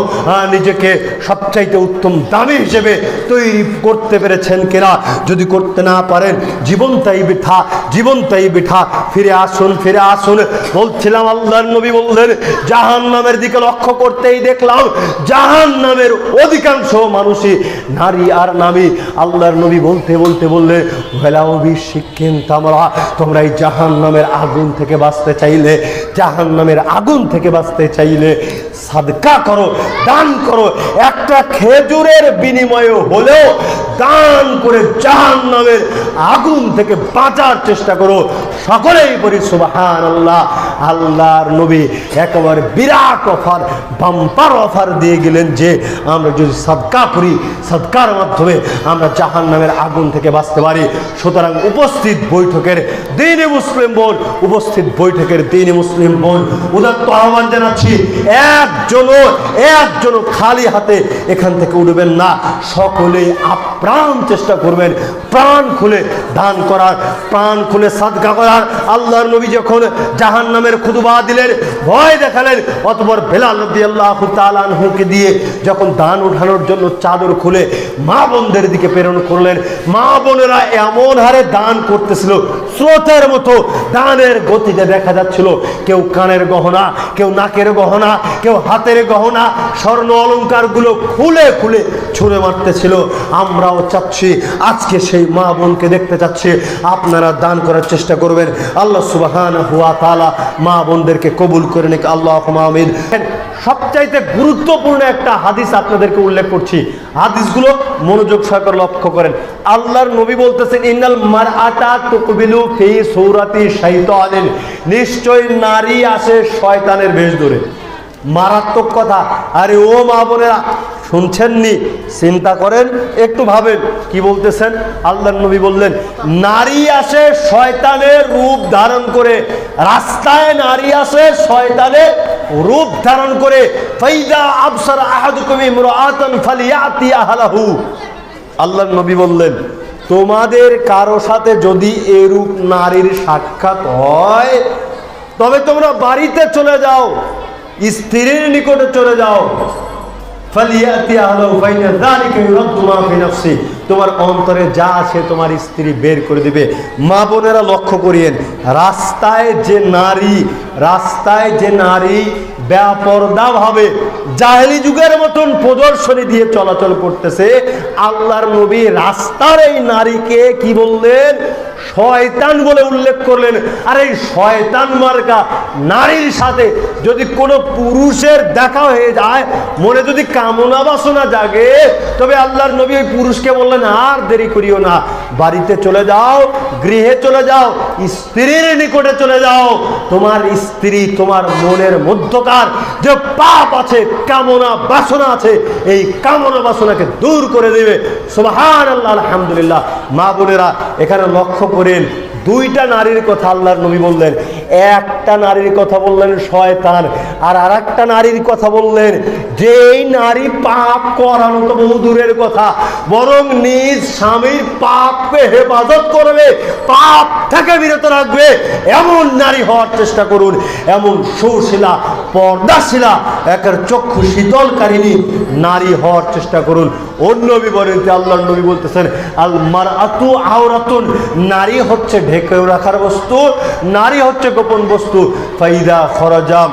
[SPEAKER 1] নিজেকে সবচাইতে উত্তম দামি হিসেবে তৈরি করতে পেরেছেন কিনা? যদি করতে না পারেন, জীবনটাই বৃথা, জীবনটাই বৃথা। ফিরে আসুন, ফিরে আসুন। বলছিলাম, আল্লাহর নবী বললেন, জাহান্নামের দিকে লক্ষ্য করতেই দেখলাম জাহান্নামের অধিকাংশ মানুষই নারী আর নারী। আল্লাহর নবী বলতে বলতে বললেন, তোমরা এই জাহান্নামের আগুন থেকে বাঁচতে চাইলে, জাহান্নামের আগুন থেকে বাঁচতে চাইলে সাদকা করো, দান করো। একটা খেজুরের বিনিময়ে হলেও দান করে জাহান্নামের আগুন থেকে বাঁচার চেষ্টা করো। সকলেই বলি সুবহানাল্লাহ। আল্লাহর নবী একেবারে বিরাট অফার, বাম্পার অফার দিয়ে গেলেন যে আমরা যদি সাদকা করি, সাদকার মাধ্যমে আমরা জাহান্নামের আগুন থেকে বাঁচতে পারি। সুতরাং উপস্থিত বৈঠকের দিনে মুসলিম বোন, উপস্থিত বৈঠকের দিনে মুসলিম বোন, উদাত্ত আহ্বান জানাচ্ছি, একজনও খালি হাতে এখান থেকে উঠবেন না। সকলেই আপ্রাণ চেষ্টা করবেন প্রাণ খুলে দান করার, প্রাণ খুলে সাদকা করার। আল্লাহর নবী যখন জাহান্নামের খুতবা দিলেন, ভয় দেখালেন, অতঃপর বেলাল রাদিয়াল্লাহু তাআলা আনহুকে দিয়ে যখন দান উঠানোর জন্য চাদর খুলে মা বোনদের দিকে প্রেরণ করলেন, মা বোনেরা এমন হারে দান করতেছিল, স্রোতের মতো দানের গতিতে দেখা যাচ্ছিল। কেউ কানের গহনা, কেউ নাকের গহনা, কেউ হাতের গহনা, স্বর্ণ অলংকারগুলো খুলে খুলে ছুঁড়ে মারতেছিল। আমরাও চাচ্ছি, আজকে সেই মা বোনকে দেখতে চাচ্ছি, আপনারা দান করার চেষ্টা করবেন। আল্লাহ সুবহানাহু ওয়া তাআলা মা বোনদেরকে কবুল করে নিক, আল্লাহুম্মা আমিন। সবচাইতে গুরুত্বপূর্ণ একটা হাদিস আপনাদেরকে উল্লেখ করছি, হাদিসগুলো মনোযোগ সহকারে লক্ষ্য করেন। আল্লাহর নবী বলতেছেন, ইন্নাল মারআতা তুকবিলু ফি সূরাতি শাইতানিন, নিশ্চয় নারী আসে শয়তানের বেশ ধরে। মারাত্মক কথা। আরে ও মা বোনেরা, শুনছেননি? চিন্তা করেন, একটু ভাবেন কি বলতেছেন। আল্লাহর নবী বললেন, নারী আসে শয়তানের রূপ ধারণ করে, রাস্তায় নারী আসে শয়তানের রূপ ধারণ করে। ফাইদা আবসারা আহাদুকুম ইমরাআতান ফালিয়াতি আহলাহু, আল্লাহর নবী বললেন, তোমাদের কারো সাথে যদি এরূপ নারীর সাক্ষাৎ হয়, তবে তোমরা বাড়িতে চলে যাও, স্ত্রীর নিকটে চলে যাও। তোমার অন্তরে যা আছে তোমার স্ত্রী বের করে দিবে। মা বোনেরা লক্ষ্য করিয়েন, রাস্তায় যে নারী বেপরদা ভাবে জাহেলি যুগের মতন প্রদর্শনী দিয়ে চলাচল করতেছে, আল্লাহর নবী রাস্তার এই নারীকে কি বললেন? শয়তান বলে উল্লেখ করলেন। আর এই শয়তান মার্কা নারীর সাথে যদি কোনো পুরুষের দেখা হয়ে যায়, মনে যদি কামনা বাসনা জাগে, তবে আল্লাহর নবী ওই পুরুষকে বললেন, আর দেরি করিও না, বাড়িতে চলে যাও, গৃহে চলে যাও, স্ত্রীর নিকটে চলে যাও। তোমার স্ত্রী তোমার মনের মধ্যকার যে পাপ আছে, কামনা বাসনা আছে, এই কামনা বাসনাকে দূর করে দেবে। সুবহানাল্লাহ, আলহামদুলিল্লাহ। মা বোনেরা এখানে লক্ষ্য করেন, দুইটা নারীর কথা আল্লাহর নবী বললেন। একটা নারীর কথা বললেন শয়তান, আর আরেকটা নারীর কথা বললেন যে এই নারী পাপ করানো তো বহু দূরের কথা, বরং নিজ স্বামীর পাপকে হেফাজত করবে, পাপ থেকে বিরত রাখবে, এমন নারী হওয়ার চেষ্টা করুন। এমন সুশীলা, পর্দাশীলা, একের চক্ষু শীতলকারিণী নারী হওয়ার চেষ্টা করুন। অন্য বিবরণীতে আল্লাহর নবী বলতেছেন, আল মারআতু আওরাতুন, নারী হচ্ছে ঢেকে রাখার বস্তু, নারী হচ্ছে গোপন বস্তু। ফাইদা খরাজাম,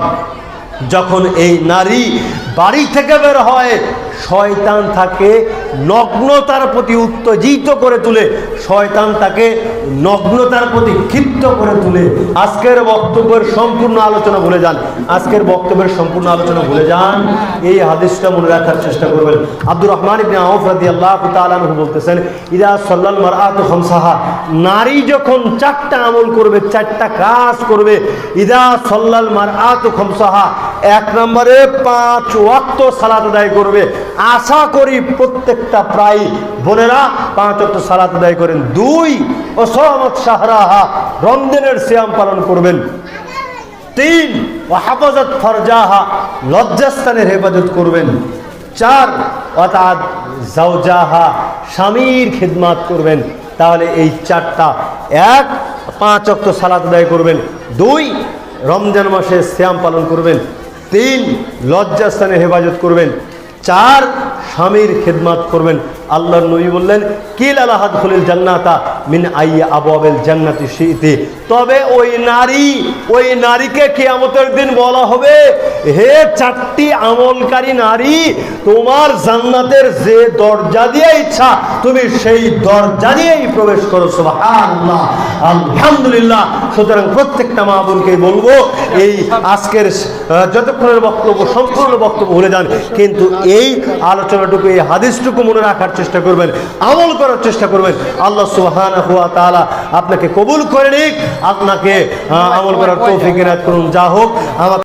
[SPEAKER 1] যখন এই নারী বাড়ি থেকে বের হয়, শয়তান তাকে নগ্নতার প্রতি উত্তেজিত করে তুলে, শয়তান তাকে নগ্নতার প্রতি ক্ষিপ্ত করে তুলে। আজকের বক্তব্যের সম্পূর্ণ আলোচনা ভুলে যান, এই হাদিসটা মনে রাখার চেষ্টা করবেন। আব্দুর রহমান ইবনে আউফ রাদিয়াল্লাহু তাআলা আনহু বলতেছেন, ইদা সাল্লাল মারআতু খামসাহা, নারী যখন চারটা আমল করবে, চারটা কাজ করবে। ইদা সাল্লাল মারআতু খামসাহা, এক নম্বরে 5 ওয়াক্ত সালাত আদায় করবে। আশা করি প্রত্যেকটা প্রায় বোনেরা 5 ওয়াক্ত সালাত আদায় করেন। 2 ওয়াসামাত শাহরাহা, রমজানের সিয়াম পালন করবেন। 3 ওয়াহাফাজাত ফারজাহা, লজ্জাস্থানের হেফাজত করবেন। 4 ওয়াতাআত যাওজাহা, স্বামীর খিদমত করবেন। তাহলে এই চারটা, 1 5 ওয়াক্ত সালাত আদায় করবেন, 2 রমজান মাসে সিয়াম পালন করবেন, 3 লজ্জাস্থানের হেফাজত করবেন, 4 স্বামীর খিদমত করবেন। আল্লাহর নবী বললেন, কিল আলাহাদ খুলিল জান্নাতা মিন আইয়া আবওয়াবিল জান্নাতি শিইতি, তবে ওই নারীকে কিয়ামতের দিন বলা হবে, হে 4টি আমলকারী নারী, তোমার জান্নাতের যে দরজা দিয়ে ইচ্ছা তুমি সেই দরজা দিয়েই প্রবেশ করো। সুবহানাল্লাহ, আলহামদুলিল্লাহ। সুতরাং প্রত্যেকটা মা বোনকে বলবো, এই আজকের যতক্ষণের বক্তব্য, সম্পূর্ণ বক্তব্য ভুলে যান, কিন্তু এই আলোচনাটুকু, এই হাদিসটুকু মনে রাখার চেষ্টা করবেন, আমল করার চেষ্টা করবেন। আল্লাহ সুবহানাহু সুবহানাহু ওয়া তাআলা আপনাকে কবুল করে নিক, আপনাকে আমল করার তৌফিক ইনায়াত করুন। যা হোক,